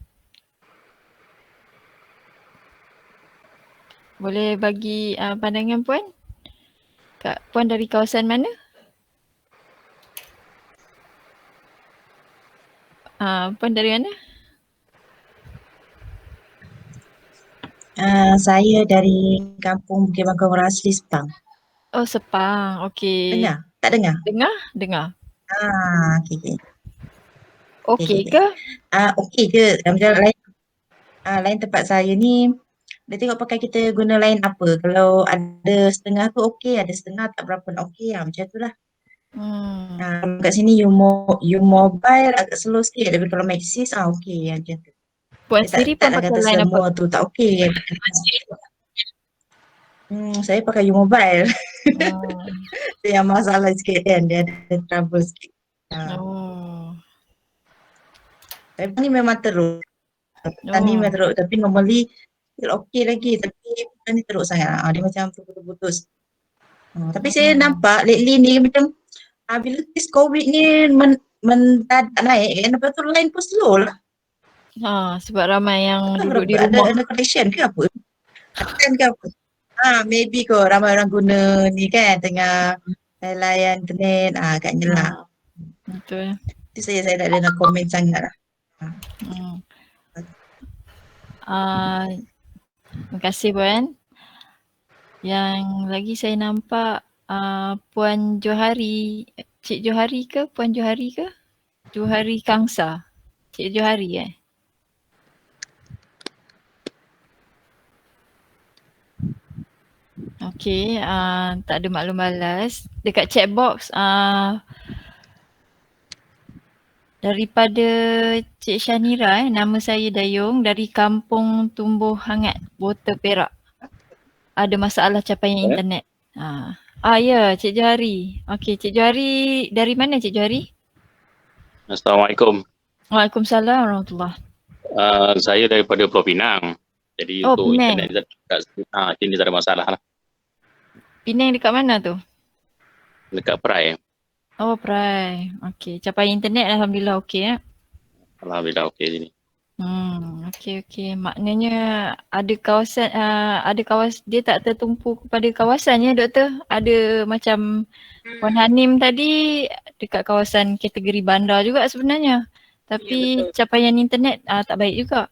Boleh bagi pandangan Puan? Puan dari kawasan mana? Puan dari mana? Saya dari kampung Bukit Bangkang orang asli Sepang. Sepang. Okey. Dengar? Tak dengar? Dengar. Okey. Okey ke? Okey je. Macam lain tempat saya ni dia tengok pakai kita guna line apa. Kalau ada setengah tu okey, ada setengah tak berapa nak okey lah. Macam tu lah. Kat sini you mobile agak slow sikit, tapi kalau Maxis okey macam tu. Puan Dia sendiri tak puan nak pakai kata line apa? semua tu tak okey. Saya pakai you mobile. Itu yang masalah sikit kan, dia ada trouble sikit. Tapi ni memang teruk. Ni memang teruk, tapi normally still okey lagi, tapi ni teruk sangat. Dia macam putus-putus. Tapi saya nampak lately ni macam bila kes COVID ni mendadak naik kan, lepas tu line pun slow lah. Sebab ramai yang Betul duduk di ada rumah. connection ke apa? Kan ke apa? Maybe kot ramai orang guna ni kan, tengah layan internet, agaknya lah. Betul. Itu saya tak ada nak komen sangat lah. Terima kasih Puan. Yang lagi saya nampak Puan Johari. Cik Johari ke? Puan Johari ke? Johari Kangsa. Cik Johari Okey, tak ada maklum balas. Dekat chat box daripada Cik Syanira, nama saya Dayung dari Kampung Tumbuh Hangat, Bota Perak. Ada masalah capaian internet. Ya, Cik Johari. Okey, Cik Johari dari mana Cik Johari? Assalamualaikum. Waalaikumsalam warahmatullahi. Saya daripada Pulau Pinang. Jadi untuk Penang. internet dekat sini tak ada masalah lah. Penang dekat mana tu? Dekat Perai. Perai. Okey, capaian internet alhamdulillah okey Alhamdulillah okey sini. Okey. Maknanya ada kawasan dia tak tertumpu kepada kawasan ya doktor. Ada macam Puan Hanim tadi dekat kawasan kategori bandar juga sebenarnya. Tapi capaian internet tak baik juga.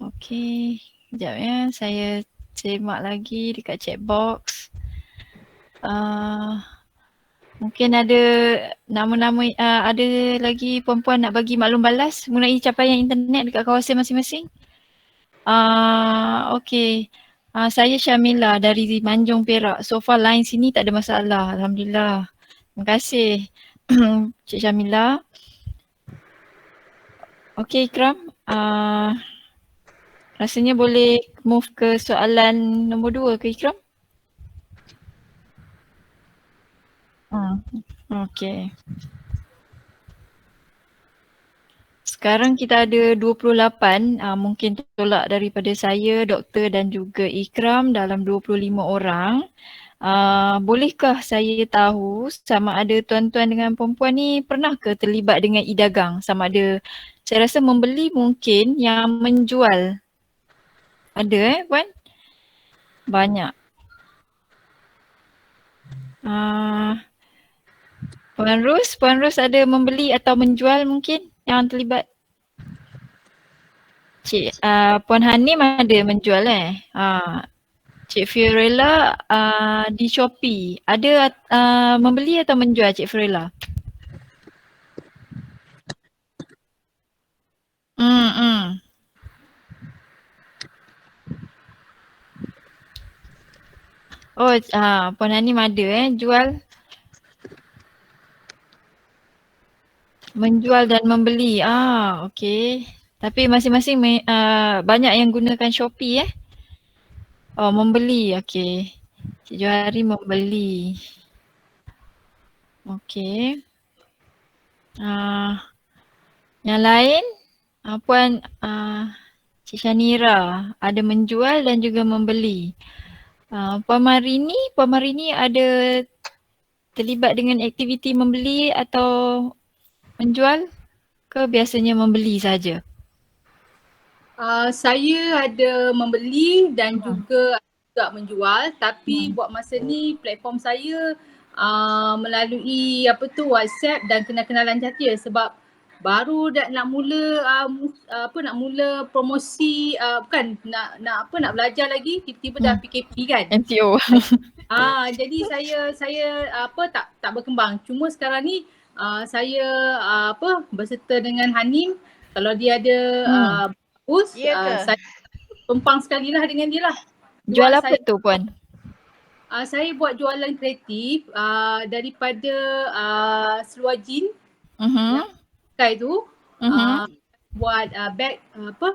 Okey. Sekejap ya, saya semak lagi dekat chat box. Mungkin ada nama-nama, ada lagi puan-puan nak bagi maklum balas mengenai capaian internet dekat kawasan masing-masing? Okey. Saya Syamila dari Manjung Perak. So far line sini tak ada masalah. Alhamdulillah. Terima kasih Cik Syamila. Okey Ikram. Rasanya boleh move ke soalan nombor 2 ke Ikram? Okey. Sekarang kita ada 28, mungkin tolak daripada saya, doktor dan juga Ikram dalam 25 orang. Bolehkah saya tahu sama ada tuan-tuan dengan perempuan ni pernah ke terlibat dengan e-dagang? Sama ada, saya rasa membeli mungkin, yang menjual. Ada puan? Banyak. Puan Ros ada membeli atau menjual mungkin yang terlibat? Puan Hanim ada menjual Cik Fiorella di Shopee ada membeli atau menjual Cik Fiorella? Puan Hanim ada jual. Menjual dan membeli. Okey. Tapi masing-masing banyak yang gunakan Shopee membeli. Okey. Cik Johari membeli. Okey. Yang lain Puan Cik Syanira ada menjual dan juga membeli. Puan Marini ada terlibat dengan aktiviti membeli atau menjual ke biasanya membeli saja? Saya ada membeli dan juga menjual, tapi buat masa ni platform saya melalui WhatsApp dan kenal-kenalan saja sebab baru nak mula promosi nak belajar lagi, tiba-tiba dah PKP kan. MTO. Jadi saya tak berkembang. Cuma sekarang ni saya berserta dengan Hanim, kalau dia ada bagus, saya tumpang sekali lah dengan dia lah. Jual apa tu puan? Saya buat jualan kreatif daripada seluar jean yang pakai tu. Buat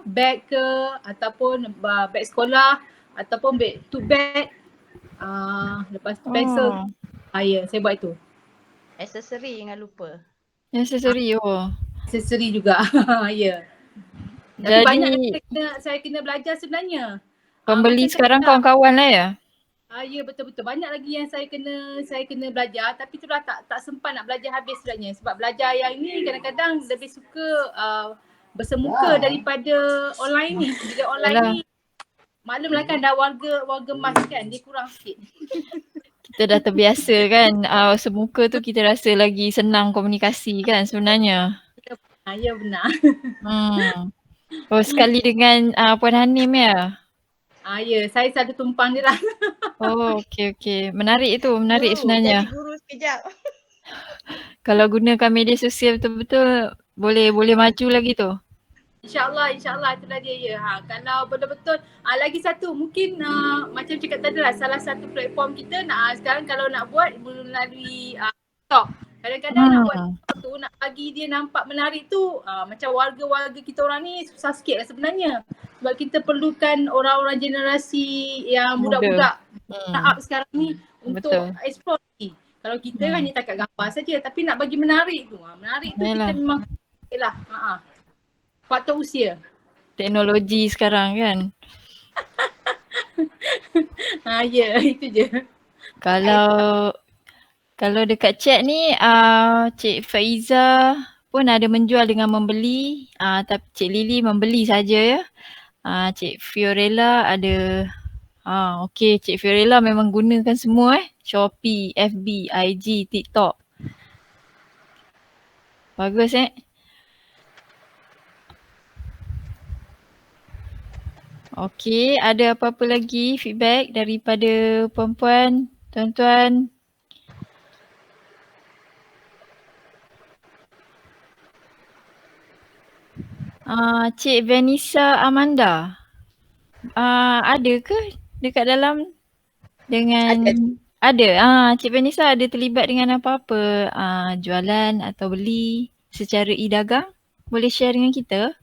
bag ke ataupun bag sekolah ataupun bag tote bag. Lepas tu pencil. Ya, saya buat itu. Aksesori jangan lupa. Aksesori Aksesori juga. Ya. Tapi Jadi banyak saya kena belajar sebenarnya. Pembeli sekarang kawan-kawan lah ya? Ya, betul-betul. Banyak lagi yang saya kena belajar, tapi itulah tak sempat nak belajar habis sebenarnya. Sebab belajar yang ni kadang-kadang lebih suka bersemuka daripada online ni. Bila online ni maklumlah kan dah warga emas kan, dia kurang sikit. Kita dah terbiasa kan, semuka tu kita rasa lagi senang komunikasi kan sebenarnya. Ya, benar. Oh, sekali dengan Puan Hanim ya? Ya, saya satu tumpang dia lah. Oh, okey. Menarik sebenarnya. Jadi guru sekejap. Kalau gunakan media sosial betul-betul boleh maju lagi tu. InsyaAllah itulah dia ya. Kalau betul-betul lagi satu mungkin macam cakap tadi lah, salah satu platform kita sekarang kalau nak buat melalui TikTok. Kadang-kadang nak buat tu, nak bagi dia nampak menarik tu macam warga-warga kita orang ni susah sikit lah sebenarnya. Sebab kita perlukan orang-orang generasi yang budak-budak up sekarang ni untuk explore ni. Kalau kita hanya takat gambar saja, tapi nak bagi menarik tu. Menarik tu kita memang lah. Faktor usia. Teknologi sekarang kan. Ya, itu je. Kalau dekat chat ni Cik Faiza pun ada menjual dengan membeli, tapi Cik Lily membeli saja ya. Cik Fiorella ada okey, Cik Fiorella memang gunakan semua Shopee, FB, IG, TikTok. Bagus Okey, ada apa-apa lagi feedback daripada puan-puan, tuan-tuan? Cik Vanessa Amanda, ada ke dekat dalam dengan ada. Cik Vanessa ada terlibat dengan apa-apa jualan atau beli secara e-dagang? Boleh share dengan kita?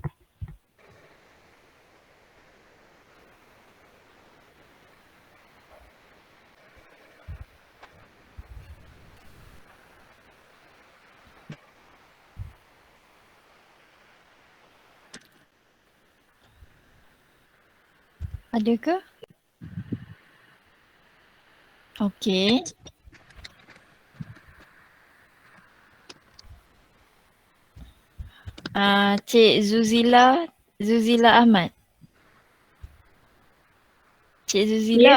Ada ke? Okey. Cik Zuzila Ahmad. Cik Zuzila,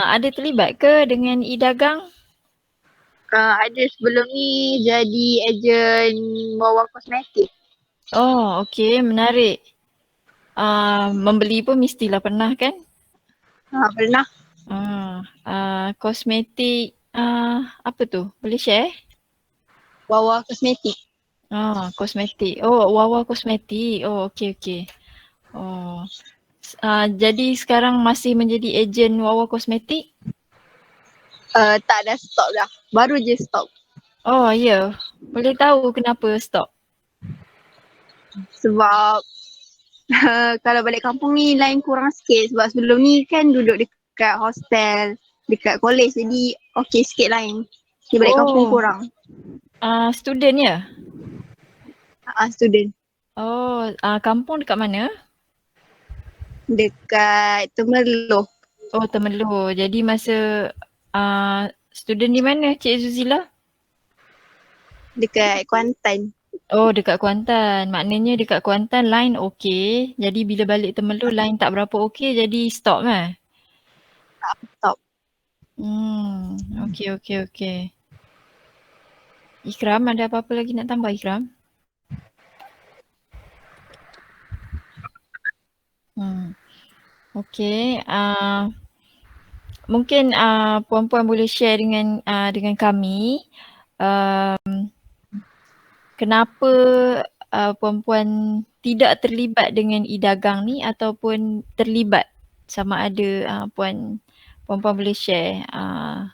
ada terlibat ke dengan e-dagang? Ada sebelum ni jadi ejen Wawa Kosmetik. Oh, okey, menarik. Membeli pun mestilah pernah kan? Pernah. Kosmetik apa tu? Boleh share? Wawa Kosmetik. Kosmetik. Oh, Wawa Kosmetik. Oh, okey. Oh. Jadi sekarang masih menjadi ejen Wawa Kosmetik? Tak ada stok dah. Baru je stok. Oh, ya. Boleh tahu kenapa stok? Sebab kalau balik kampung ni line kurang sikit sebab sebelum ni kan duduk dekat hostel, dekat college, jadi okey sikit line. Balik kampung kurang. Student ya? Student. Oh, kampung dekat mana? Dekat Temerloh. Oh, Temerloh. Jadi masa student di mana Cik Zuzila? Dekat Kuantan. Oh, dekat Kuantan. Maknanya dekat Kuantan line okey. Jadi bila balik Temerloh line tak berapa okey, jadi stop lah. Stop. Okey. Ikram, ada apa-apa lagi nak tambah Ikram? Okey. Mungkin puan-puan boleh share dengan kami kenapa puan-puan tidak terlibat dengan e-dagang ni ataupun terlibat, sama ada puan puan-puan boleh share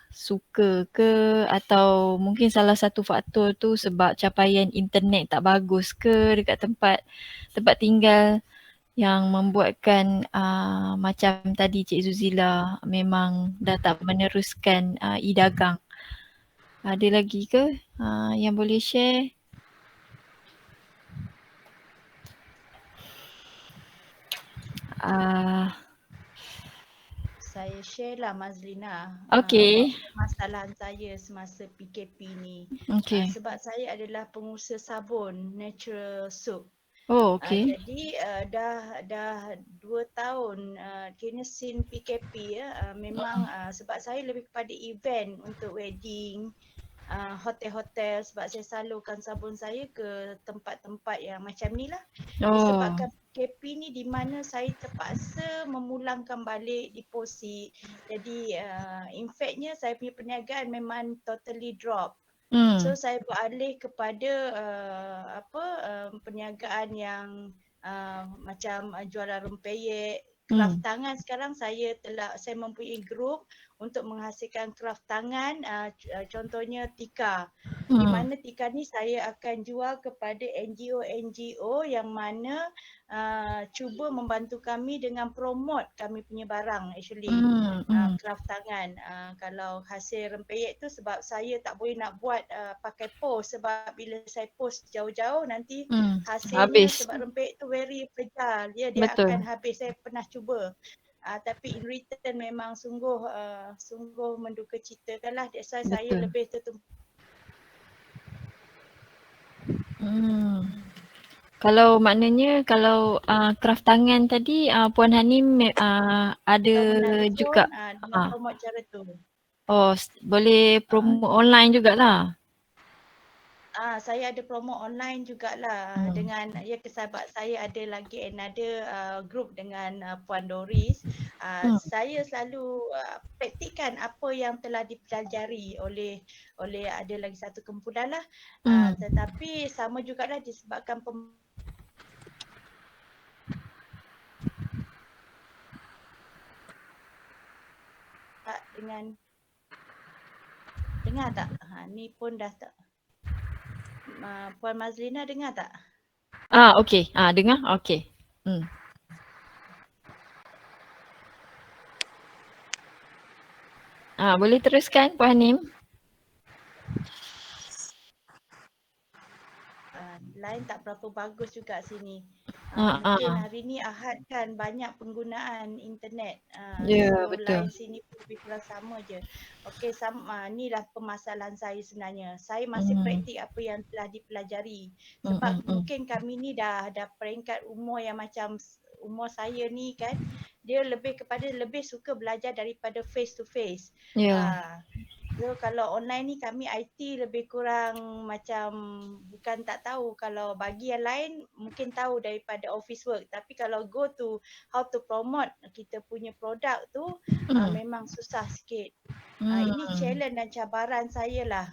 suka ke atau mungkin salah satu faktor tu sebab capaian internet tak bagus ke dekat tempat tinggal yang membuatkan macam tadi Cik Zuzila memang dah tak meneruskan e-dagang. Ada lagi ke yang boleh share? Saya share lah Mazlina. Okay. Masalah saya semasa PKP ni. Okay. Sebab saya adalah pengusaha sabun Natural Soap. Oh, okay. Jadi dah 2 tahun kena sin PKP ya. Memang sebab saya lebih kepada event untuk wedding, hotel-hotel, sebab saya salurkan sabun saya ke tempat-tempat yang macam ni lah. Disebabkan PKP ni di mana saya terpaksa memulangkan balik deposit. Jadi in factnya saya punya perniagaan memang totally drop. So saya beralih kepada perniagaan yang macam jualan rempeyek, craft tangan. Sekarang saya mempunyai grup untuk menghasilkan craft tangan, contohnya tikar. Di mana tikar ni saya akan jual kepada NGO yang mana cuba membantu kami dengan promote kami punya barang actually. Craft tangan. Kalau hasil rempeyek tu sebab saya tak boleh nak buat pakai post, sebab bila saya post jauh-jauh nanti hasilnya habis. sebab rempeyek tu very fragile, dia Betul. akan habis. Saya pernah cuba. Tapi in return memang sungguh menduka citakan lah. That's why saya lebih tertumpu. Kalau maknanya kalau craft tangan tadi Puan Hanim ada juga promote cara tu. Boleh promote online jugalah. Saya ada promo online jugalah dengan sebab saya ada lagi another group dengan Puan Doris. Saya selalu praktikkan apa yang telah dipelajari oleh ada lagi satu kumpulan lah. Tetapi sama jugalah disebabkan dengan dengar tak? Ni pun dah tak. Puan Mazlina dengar tak? Okey. Dengar? Okey. Boleh teruskan Puan Hanim? Line tak berapa bagus juga sini. Mungkin hari ni Ahad kan banyak penggunaan internet. So betul. line sini pun lebih kurang sama je. Okey, ni lah permasalahan saya sebenarnya. Saya masih praktik apa yang telah dipelajari. Sebab mungkin kami ni dah peringkat umur yang macam umur saya ni kan, dia lebih suka belajar daripada face to face. So kalau online ni kami IT lebih kurang macam bukan tak tahu. Kalau bagi yang lain mungkin tahu daripada office work. Tapi kalau go to how to promote kita punya produk tu memang susah sikit. Ini challenge dan cabaran saya lah.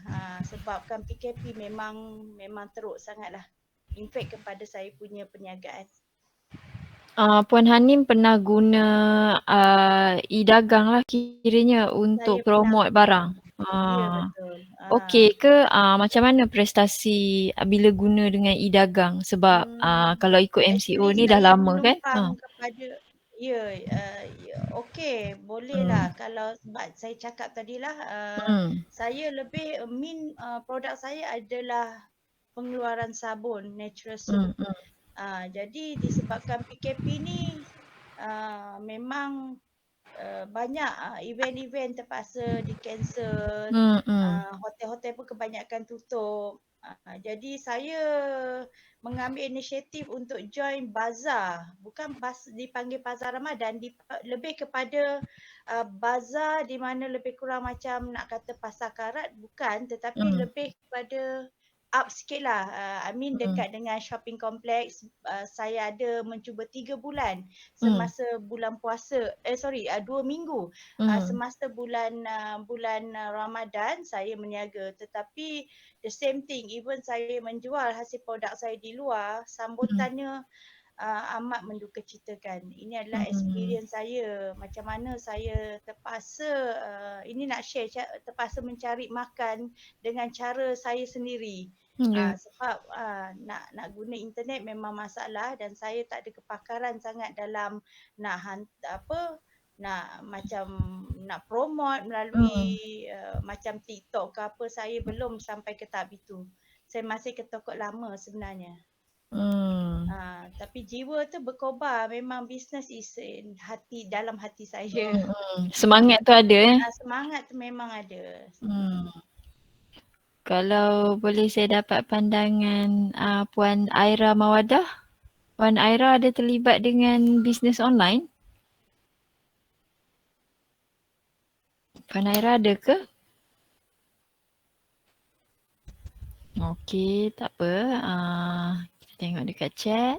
Sebabkan PKP memang teruk sangat lah. In fact kepada saya punya perniagaan. Puan Hanim pernah guna e-dagang lah kiranya untuk promote barang. Ya betul. Okey ke macam mana prestasi bila guna dengan e-dagang sebab kalau ikut MCO ni dah lama kan? Okey, boleh lah. Kalau sebab saya cakap tadilah saya lebih produk saya adalah pengeluaran sabun Natural Soap. Jadi disebabkan PKP ni memang banyak event-event terpaksa di cancel, hotel-hotel pun kebanyakan tutup. Jadi saya mengambil inisiatif untuk join bazar. Bukan dipanggil bazar Ramadan, lebih kepada bazar di mana lebih kurang macam nak kata pasar karat bukan, tetapi lebih kepada up sikit lah. Dekat dengan shopping complex. Saya ada mencuba 3 bulan semasa bulan puasa. 2 minggu. Semasa bulan Ramadan saya meniaga. Tetapi the same thing, even saya menjual hasil produk saya di luar, sambutannya amat mendukacitakan. Ini adalah experience saya, macam mana saya terpaksa, ini nak share, terpaksa mencari makan dengan cara saya sendiri. Sebab nak guna internet memang masalah dan saya tak ada kepakaran sangat dalam nak nak promote melalui macam TikTok ke apa. Saya belum sampai ke tahap itu. Saya masih ketokok lama sebenarnya. Tapi jiwa tu berkobar, memang business is dalam hati saya. Semangat tu ada. Semangat tu memang ada. Kalau boleh saya dapat pandangan Puan Aira Mawadah. Puan Aira ada terlibat dengan bisnes online? Puan Aira ada ke? Okey, tak apa. Kita tengok dekat chat.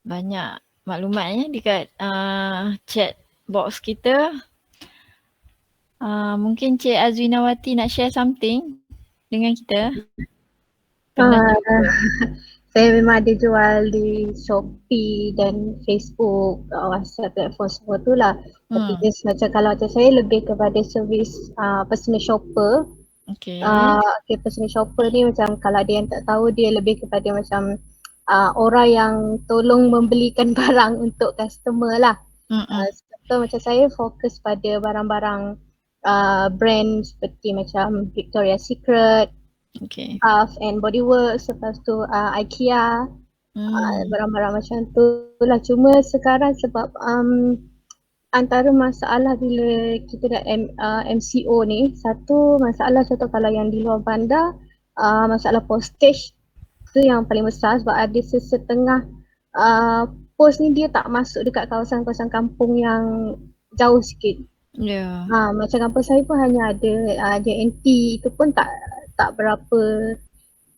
Banyak maklumat dekat chat box kita. Mungkin Cik Azwinawati nak share something dengan kita. Saya memang ada jual di Shopee dan Facebook, WhatsApp, platform semua tu lah. Tapi just macam kalau macam saya lebih kepada servis personal shopper. Okay, personal shopper ni macam kalau ada yang tak tahu, dia lebih kepada macam orang yang tolong membelikan barang untuk customer lah. So macam saya fokus pada barang-barang brand seperti macam Victoria's Secret, Bath and Body Works, lepas tu IKEA, barang-barang macam tu lah. Cuma sekarang sebab antara masalah bila kita dah MCO ni, satu masalah contoh kalau yang di luar bandar, masalah postage tu yang paling besar sebab ada setengah pos ni dia tak masuk dekat kawasan-kawasan kampung yang jauh sikit. Macam kampung saya pun hanya ada JNT, itu pun tak berapa,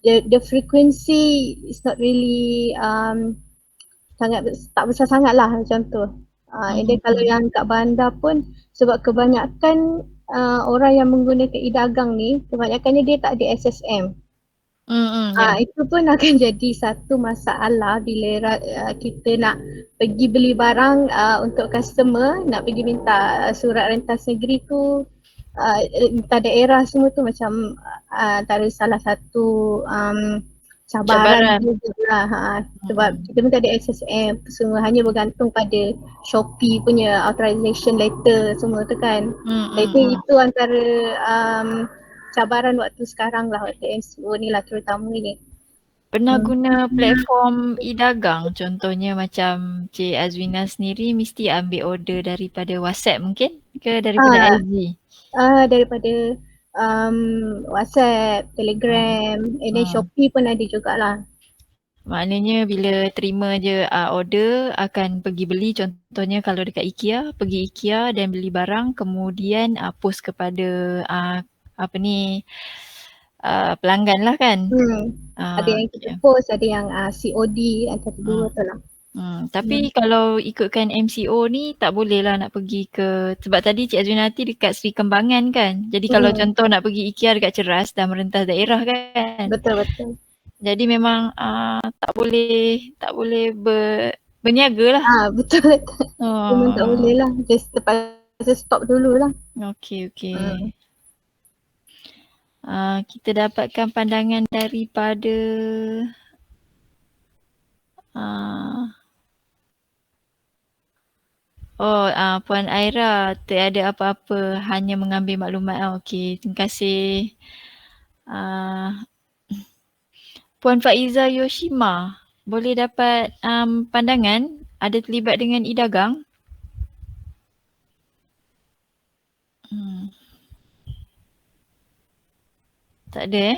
the frequency is not really tak besar sangat lah macam tu. And then kalau yang kat bandar pun sebab kebanyakan orang yang menggunakan e-dagang ni, kebanyakannya dia tak ada SSM. Itu pun akan jadi satu masalah bila kita nak pergi beli barang untuk customer, nak pergi minta surat rentas negeri tu, minta daerah semua tu macam antara salah satu cabaran juga sebab kita pun tak ada SSM, semua hanya bergantung pada Shopee punya authorization letter semua tu kan. Itu antara cabaran waktu sekarang lah, waktu MCO ni lah terutamanya. Pernah guna platform e-dagang, contohnya macam Cik Azwina sendiri mesti ambil order daripada WhatsApp mungkin ke daripada IG? Daripada WhatsApp, Telegram, and then Shopee pun ada jugalah. Maknanya bila terima je order akan pergi beli, contohnya kalau dekat IKEA, pergi IKEA dan beli barang, kemudian post kepada pelanggan lah kan. Ada yang kita post, ada yang COD, antara dua tu lah. Tapi kalau ikutkan MCO ni tak boleh lah nak pergi ke, sebab tadi Cik Azwinati dekat Seri Kembangan kan. Jadi kalau contoh nak pergi IKEA dekat Ceras dah merentas daerah kan. Betul. Jadi memang tak boleh berniaga lah. Betul. Memang tak boleh lah. Just terpaksa stop dulu lah. Okay. Kita dapatkan pandangan daripada Puan Aira, tak ada apa-apa, hanya mengambil maklumat. Okey, terima kasih. Puan Faiza Yoshima, boleh dapat pandangan ada terlibat dengan e-dagang? Tak ada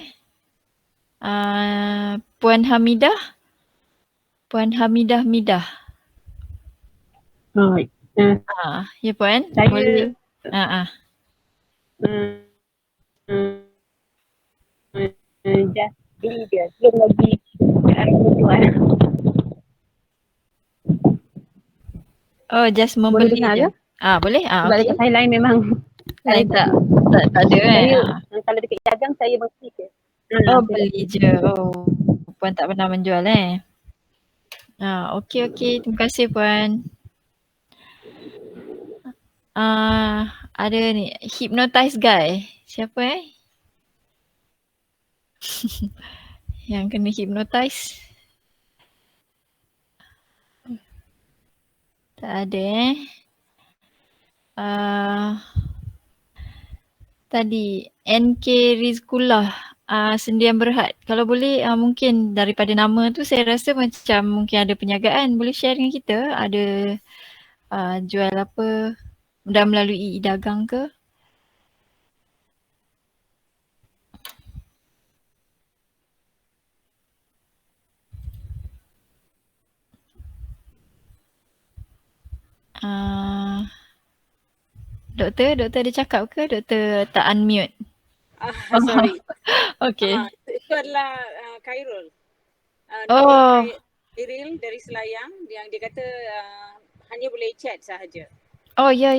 Puan Hamidah? Puan Hamidah Midah. Ya Puan, saya boleh. Just beli je, belum lagi ke arah tujuan. Just membeli je. Boleh? Sebab dekat saya lain memang lain tak ada kan. Kalau dekat dagang saya mesti je. Oh beli je. Oh Puan tak pernah menjual okey. Terima kasih Puan. Ada ni hypnotize guy. Siapa yang kena hypnotize? Tak ada tadi NK Rizkullah Sendian Berhad. Kalau boleh mungkin daripada nama tu saya rasa macam mungkin ada perniagaan. Boleh share dengan kita? Ada jual apa? Dah melalui e-dagang ke? Doktor ada cakap ke? Doktor tak unmute. Sorry. Okay. Itu adalah Khairul. Khairul dari Selayang yang dia kata hanya boleh chat sahaja. Oh ya.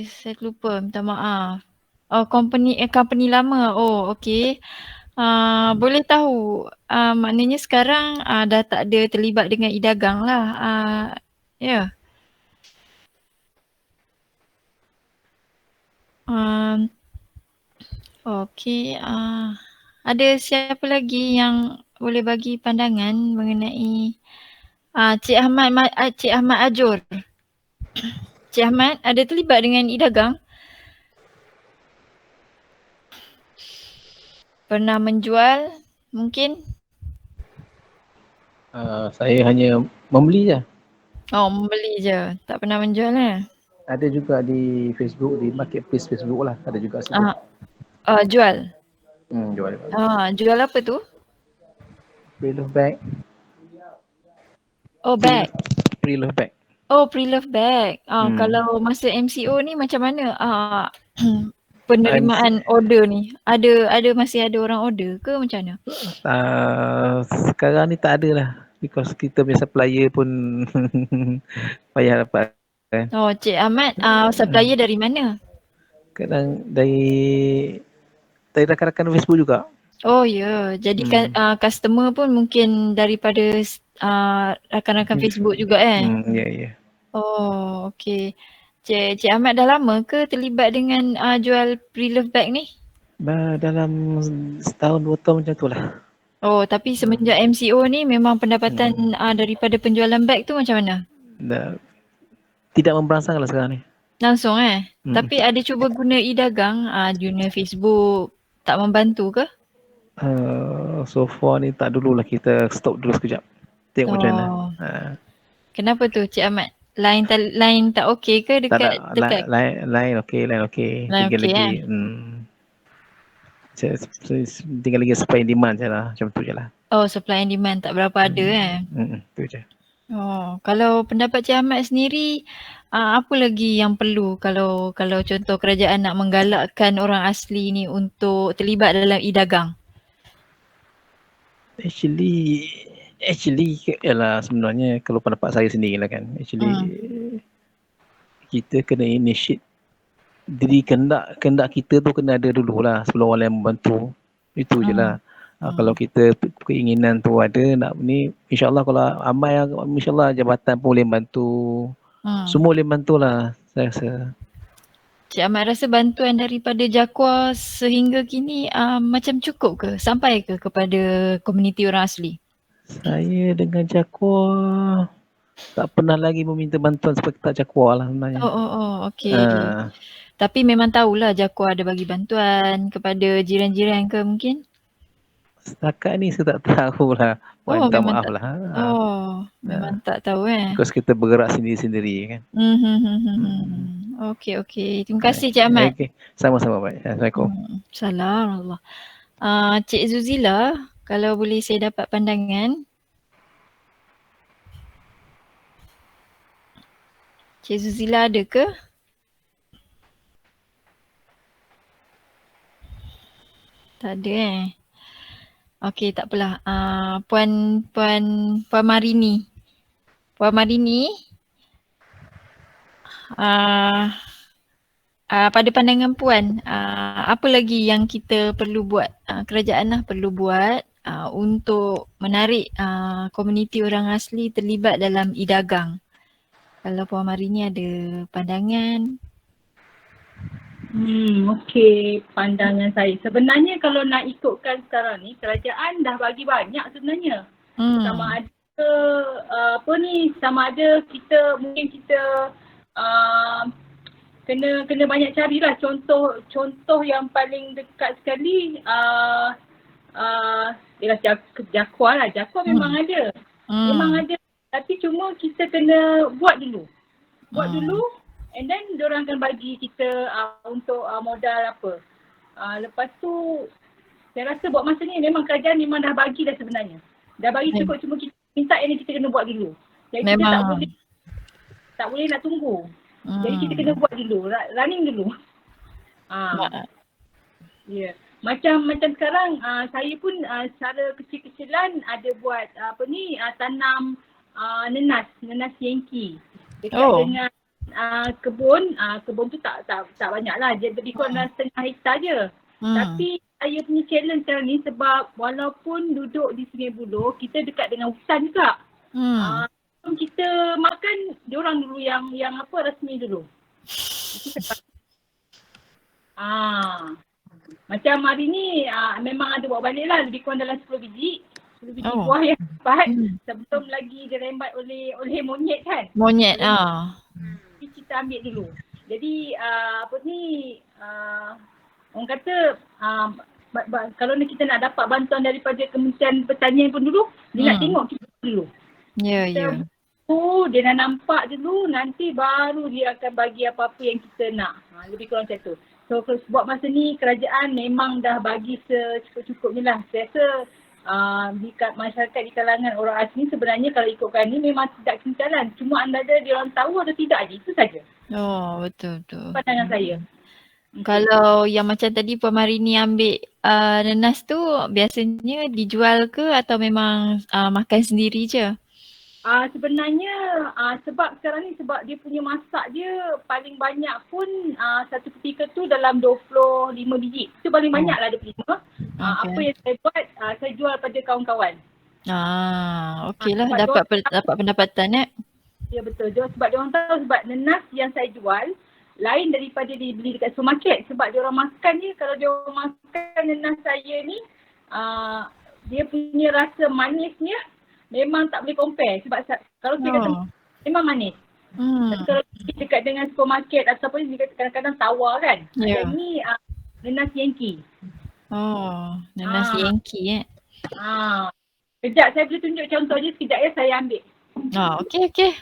Saya lupa. Minta maaf. Oh company lama. Oh okay. Boleh tahu maknanya sekarang dah tak ada terlibat dengan e-dagang lah. Ya. Okey. Ada siapa lagi yang boleh bagi pandangan mengenai Cik Ahmad Ajur. Cik Ahmad ada terlibat dengan e-dagang? Pernah menjual mungkin? Saya hanya membeli je. Oh membeli je. Tak pernah menjual Ada juga di Facebook, di marketplace Facebook lah. Ada juga situ. Jual? Jual. Jual apa tu? Pre-love bag. Oh bag. Pre-love bag. Oh pre-love bag. Kalau masa MCO ni macam mana penerimaan order ni? Masih ada orang order ke macam mana? Sekarang ni tak ada lah. Because kita punya supplier pun payah dapat. Oh Cik Ahmad supplier dari mana? Kadang dari rakan-rakan Facebook juga. Oh ya, jadi customer pun mungkin daripada rakan-rakan Facebook juga Ya. Oh okey. Cik Ahmad dah lama ke terlibat dengan jual pre-love bag ni? Dalam setahun 2 tahun macam tu lah. Oh tapi semenjak MCO ni memang pendapatan daripada penjualan bag tu macam mana? Tidak memberangsang lah sekarang ni. Langsung Tapi ada cuba guna e-dagang, guna Facebook, tak membantu ke? So far ni tak dululah, kita stop dulu sekejap. Tengok macam mana. Kenapa tu Cik Ahmad? Line tak okey ke dekat? Line okey. Tinggal lagi. Tinggal lagi supply and demand je lah. Macam tu je lah. Oh supply and demand tak berapa ada Tu je. Oh kalau pendapat Cik Ahmad sendiri, apa lagi yang perlu kalau contoh kerajaan nak menggalakkan orang asli ni untuk terlibat dalam e-dagang? Actually ialah sebenarnya kalau pendapat saya sendiri lah kan. Kita kena initiate diri, kendak kita tu kena ada dululah sebelum orang lain membantu. Itu je lah. Kalau kita keinginan tu ada nak ni, insyaAllah kalau ramai, insyaAllah jabatan pun boleh bantu. Semua boleh bantulah saya rasa. Cik Ahmad rasa bantuan daripada JAKWA sehingga kini macam cukup ke? Sampai ke kepada komuniti orang asli? Saya dengan JAKWA tak pernah lagi meminta bantuan seperti tak JAKWA lah sebenarnya. Okey. Tapi memang tahulah JAKWA ada bagi bantuan kepada jiran-jiran ke mungkin? Setakat ni saya tak tahulah. Minta maaf lah. Memang tak tahu Because kita bergerak sendiri-sendiri kan. Okey. Terima kasih Cik Ahmad. Okay. Sama-sama baik. Assalamualaikum. Assalamualaikum. Cik Zuzila, kalau boleh saya dapat pandangan. Cik Zuzila ada ke? Tak ada Okey, tak apalah. Puan Marini. Puan Marini. pada pandangan Puan, apa lagi yang kita perlu buat, kerajaan lah perlu buat untuk menarik komuniti orang asli terlibat dalam e-dagang? Kalau Puan Marini ada pandangan? Okey, pandangan saya. Sebenarnya kalau nak ikutkan sekarang ni, kerajaan dah bagi banyak sebenarnya. Sama ada sama ada mungkin kita kena banyak carilah contoh yang paling dekat sekali ialah Jakwa lah. Jakwa memang ada. Memang ada. Tapi cuma kita kena buat dulu. And then diorang akan bagi kita untuk modal apa. Lepas tu saya rasa buat masa ni memang kerajaan memang dah bagi dah sebenarnya. Dah bagi cukup, cuma kita minta yang ni kita kena buat dulu. Jadi memang. Kita tak boleh nak tunggu. Jadi kita kena buat dulu, running dulu. Ya. Macam sekarang saya pun secara kecil-kecilan ada buat tanam nenas Yankee. Dekat dengan kebun tu tak banyak lah. Dia lebih kurang dalam setengah hektar je. Tapi saya punya challenge sekarang ni sebab walaupun duduk di Sungai Buloh, kita dekat dengan hutan juga. Kita makan diorang dulu yang rasmi dulu. Macam hari ni memang ada bawa balik lah lebih kurang dalam 10 biji. 10 biji buah yang dapat sebelum lagi dirembat oleh monyet kan. Monyet Kita ambil dulu. Jadi orang kata kalau kita nak dapat bantuan daripada Kementerian Pertanian pun dulu, dia nak tengok kita dulu. Ya. Dia nak nampak dulu, nanti baru dia akan bagi apa-apa yang kita nak. Lebih kurang macam tu. So buat masa ni kerajaan memang dah bagi secukup-cukupnya lah. Saya rasa di masyarakat di kalangan orang asli sebenarnya kalau ikutkan ni memang tidak ketinggalan. Cuma andada dia orang tahu atau tidak je, itu saja. Betul. Pandangan saya. Kalau yang macam tadi Puan Marini ambil nenas tu biasanya dijual ke atau memang makan sendiri je? Sebenarnya sebab sekarang ni sebab dia punya masak dia paling banyak pun satu ketika tu dalam 25 biji. Itu paling banyak lah 25. Apa yang saya buat, saya jual pada kawan-kawan. Okey lah, dapat pendapatan Ya betul. Sebab dia orang tahu sebab nenas yang saya jual lain daripada dibeli dekat supermarket. Sebab dia orang makan je, kalau dia orang makan nenas saya ni dia punya rasa manisnya memang tak boleh compare. Sebab kalau saya kata memang manis. Tapi kalau dekat dengan supermarket ataupun kadang-kadang tawar kan. Yang ni nenas Yankee. Nenas Yankee Sekejap saya boleh tunjuk contoh je sekejap ya, saya ambil. Okey.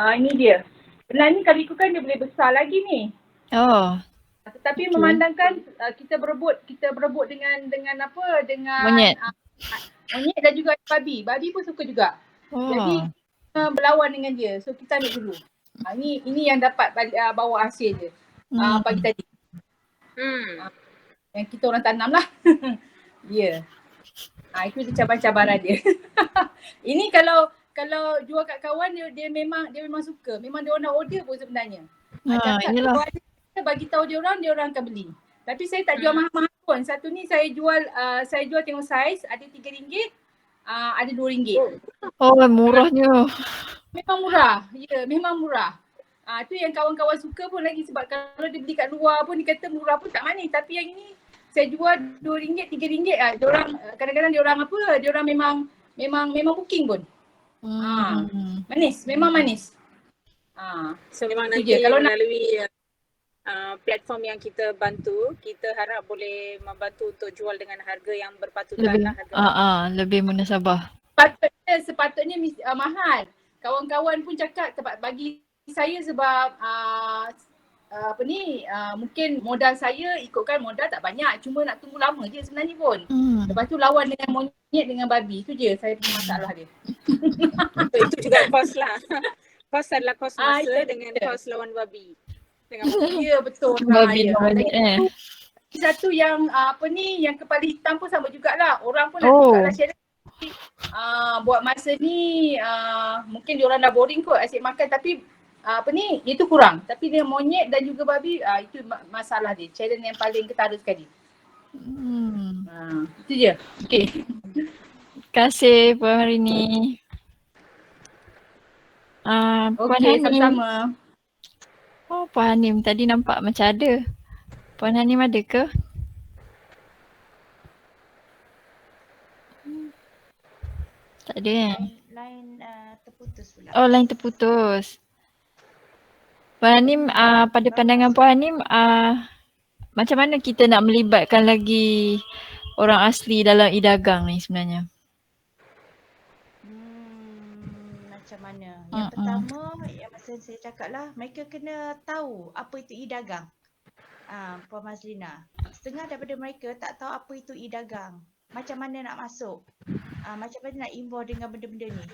Ini dia. Sebenarnya ni kalau ikutkan dia boleh besar lagi ni. Tetapi memandangkan kita berebut dengan apa? Dengan monyet. Monyet dan juga babi. Babi pun suka juga. Jadi berlawan dengan dia. So kita ambil dulu. Ini yang dapat bawa hasil dia. Pagi tadi. Yang kita orang tanam lah. Ya. Itu cabaran-cabaran dia. Ini kalau jual kat kawan dia memang suka. Memang dia orang nak order pun sebenarnya. Kalau kita bagi tahu dia orang akan beli. Tapi saya tak jual mahal-mahal pun. Satu ni saya jual tengok saiz, ada RM3, ada RM2. Murahnya. Memang murah. Ya, memang murah. Tu yang kawan-kawan suka pun lagi sebab kalau dia beli kat luar pun dia kata murah pun tak manis. Tapi yang ini saya jual RM2, RM3. Diorang kadang-kadang diorang memang booking pun. Manis, memang manis. So memang nanti kalau melalui platform yang kita bantu, kita harap boleh membantu untuk jual dengan harga yang berpatutan lah. Lebih munasabah. Sepatutnya mahal. Kawan-kawan pun cakap bagi saya sebab mungkin modal saya ikutkan modal tak banyak, cuma nak tunggu lama je sebenarnya pun. Lepas tu lawan dengan monyet dengan babi, tu je saya punya masalah dia. Itu juga kos lah. Kos adalah kos masa dengan kos lawan babi. dengan babi. Ya betul. Babi Ya. monyet Satu yang yang kepala hitam pun sama jugalah. Orang pun nak jugalah share. Buat masa ni mungkin diorang dah boring kot asyik makan, tapi itu kurang. Tapi dia monyet dan juga babi, itu masalah dia. Challenge yang paling ketara sekali. Itu je. Okay. Terima kasih Puan Marini. Puan Okey, Hanim. sama-sama. Oh, Puan Hanim tadi nampak macam ada. Puan Hanim ada ke? Tak ada kan? Line terputus pula. Oh, line terputus. Puan Hanim, pada pandangan Puan Hanim, macam mana kita nak melibatkan lagi orang asli dalam e-dagang ni sebenarnya? Macam mana? Yang pertama, yang masa saya cakap lah, mereka kena tahu apa itu e-dagang. Puan Mazlina. Setengah daripada mereka tak tahu apa itu e-dagang. Macam mana nak masuk. Macam mana nak involve dengan benda-benda ni.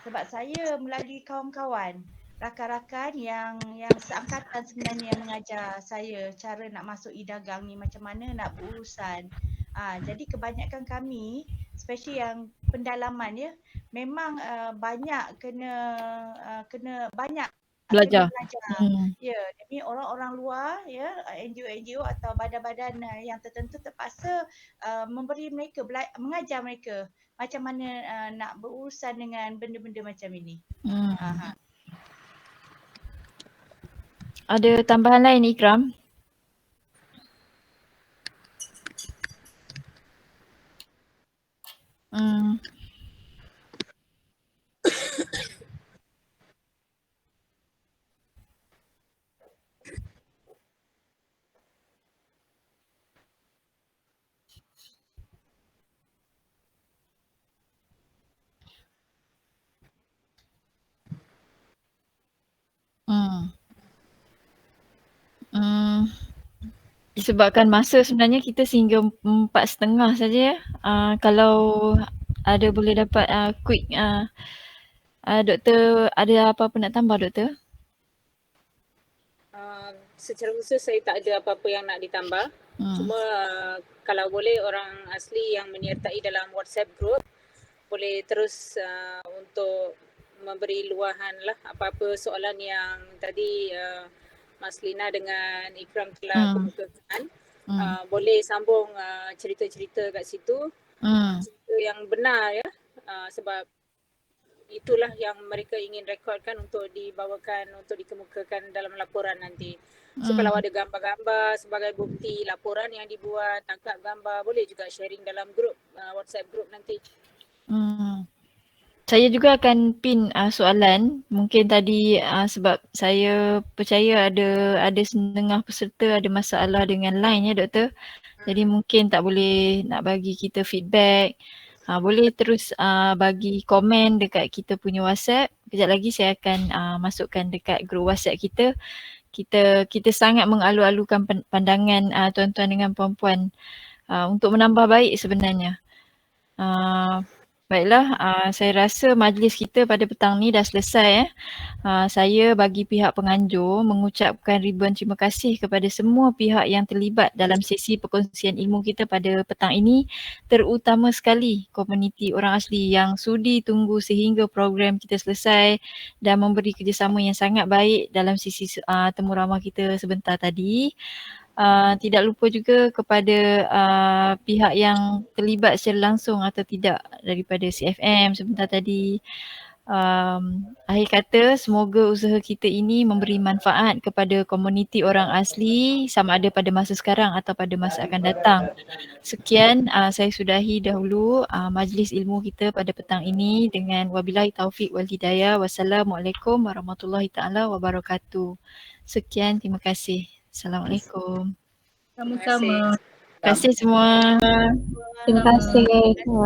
Sebab saya melalui kawan-kawan, rakan-rakan yang seangkatan sebenarnya yang mengajar saya cara nak masuk e-dagang ni, macam mana nak berurusan. Jadi kebanyakan kami, especially yang pendalaman ya, memang banyak kena banyak belajar. Ya, demi orang-orang luar ya, NGO atau badan-badan yang tertentu terpaksa memberi mereka mengajar mereka macam mana nak berurusan dengan benda-benda macam ini. Ada tambahan lain Ikram? Disebabkan masa sebenarnya kita sehingga 4:30 saja ya. Kalau ada boleh dapat quick Doktor ada apa-apa nak tambah Doktor? Secara khusus saya tak ada apa-apa yang nak ditambah. Cuma kalau boleh orang asli yang menyertai dalam WhatsApp group boleh terus untuk memberi luahan lah apa-apa soalan yang tadi Mas Lina dengan Ikram telah kemukakan. Boleh sambung cerita-cerita kat situ. Cerita yang benar ya. Sebab itulah yang mereka ingin rekodkan untuk dibawakan, untuk dikemukakan dalam laporan nanti. So kalau ada gambar-gambar sebagai bukti laporan yang dibuat, tangkap gambar, boleh juga sharing dalam grup, WhatsApp group nanti. Saya juga akan pin soalan. Mungkin tadi sebab saya percaya ada setengah peserta ada masalah dengan line ya Doktor. Jadi mungkin tak boleh nak bagi kita feedback. Boleh terus bagi komen dekat kita punya WhatsApp. Kejap lagi saya akan masukkan dekat grup WhatsApp kita. Kita sangat mengalu-alukan pandangan tuan-tuan dengan puan-puan untuk menambah baik sebenarnya. Baiklah, saya rasa majlis kita pada petang ni dah selesai. Saya bagi pihak penganjur mengucapkan ribuan terima kasih kepada semua pihak yang terlibat dalam sesi perkongsian ilmu kita pada petang ini, terutama sekali komuniti orang asli yang sudi tunggu sehingga program kita selesai dan memberi kerjasama yang sangat baik dalam sesi temu ramah kita sebentar tadi. Tidak lupa juga kepada pihak yang terlibat secara langsung atau tidak daripada CFM sebentar tadi. Akhir kata, semoga usaha kita ini memberi manfaat kepada komuniti orang asli sama ada pada masa sekarang atau pada masa akan datang. Sekian, saya sudahi dahulu majlis ilmu kita pada petang ini dengan wabillahi taufik wal hidayah. Wassalamualaikum warahmatullahi taala wabarakatuh. Sekian, terima kasih. Assalamualaikum. Sama-sama. Terima kasih semua. Terima kasih. Terima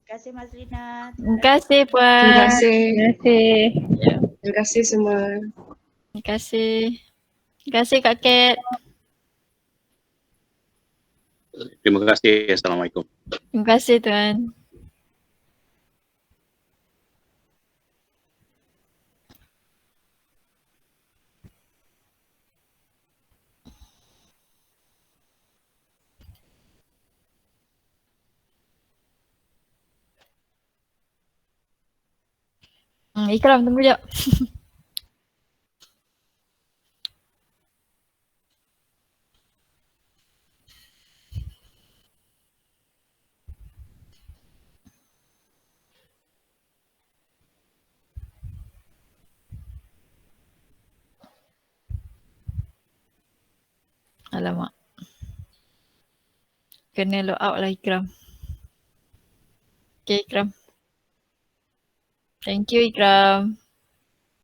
kasih Mas Lina. Terima kasih Puan. Terima kasih. Terima kasih semua. Terima kasih. Terima kasih Kak Kat. Terima kasih. Assalamualaikum. Terima kasih Tuan. Ikram tunggu jap. Alamak. Kena log out lah Ikram. Okay Ikram. Thank you Ikram.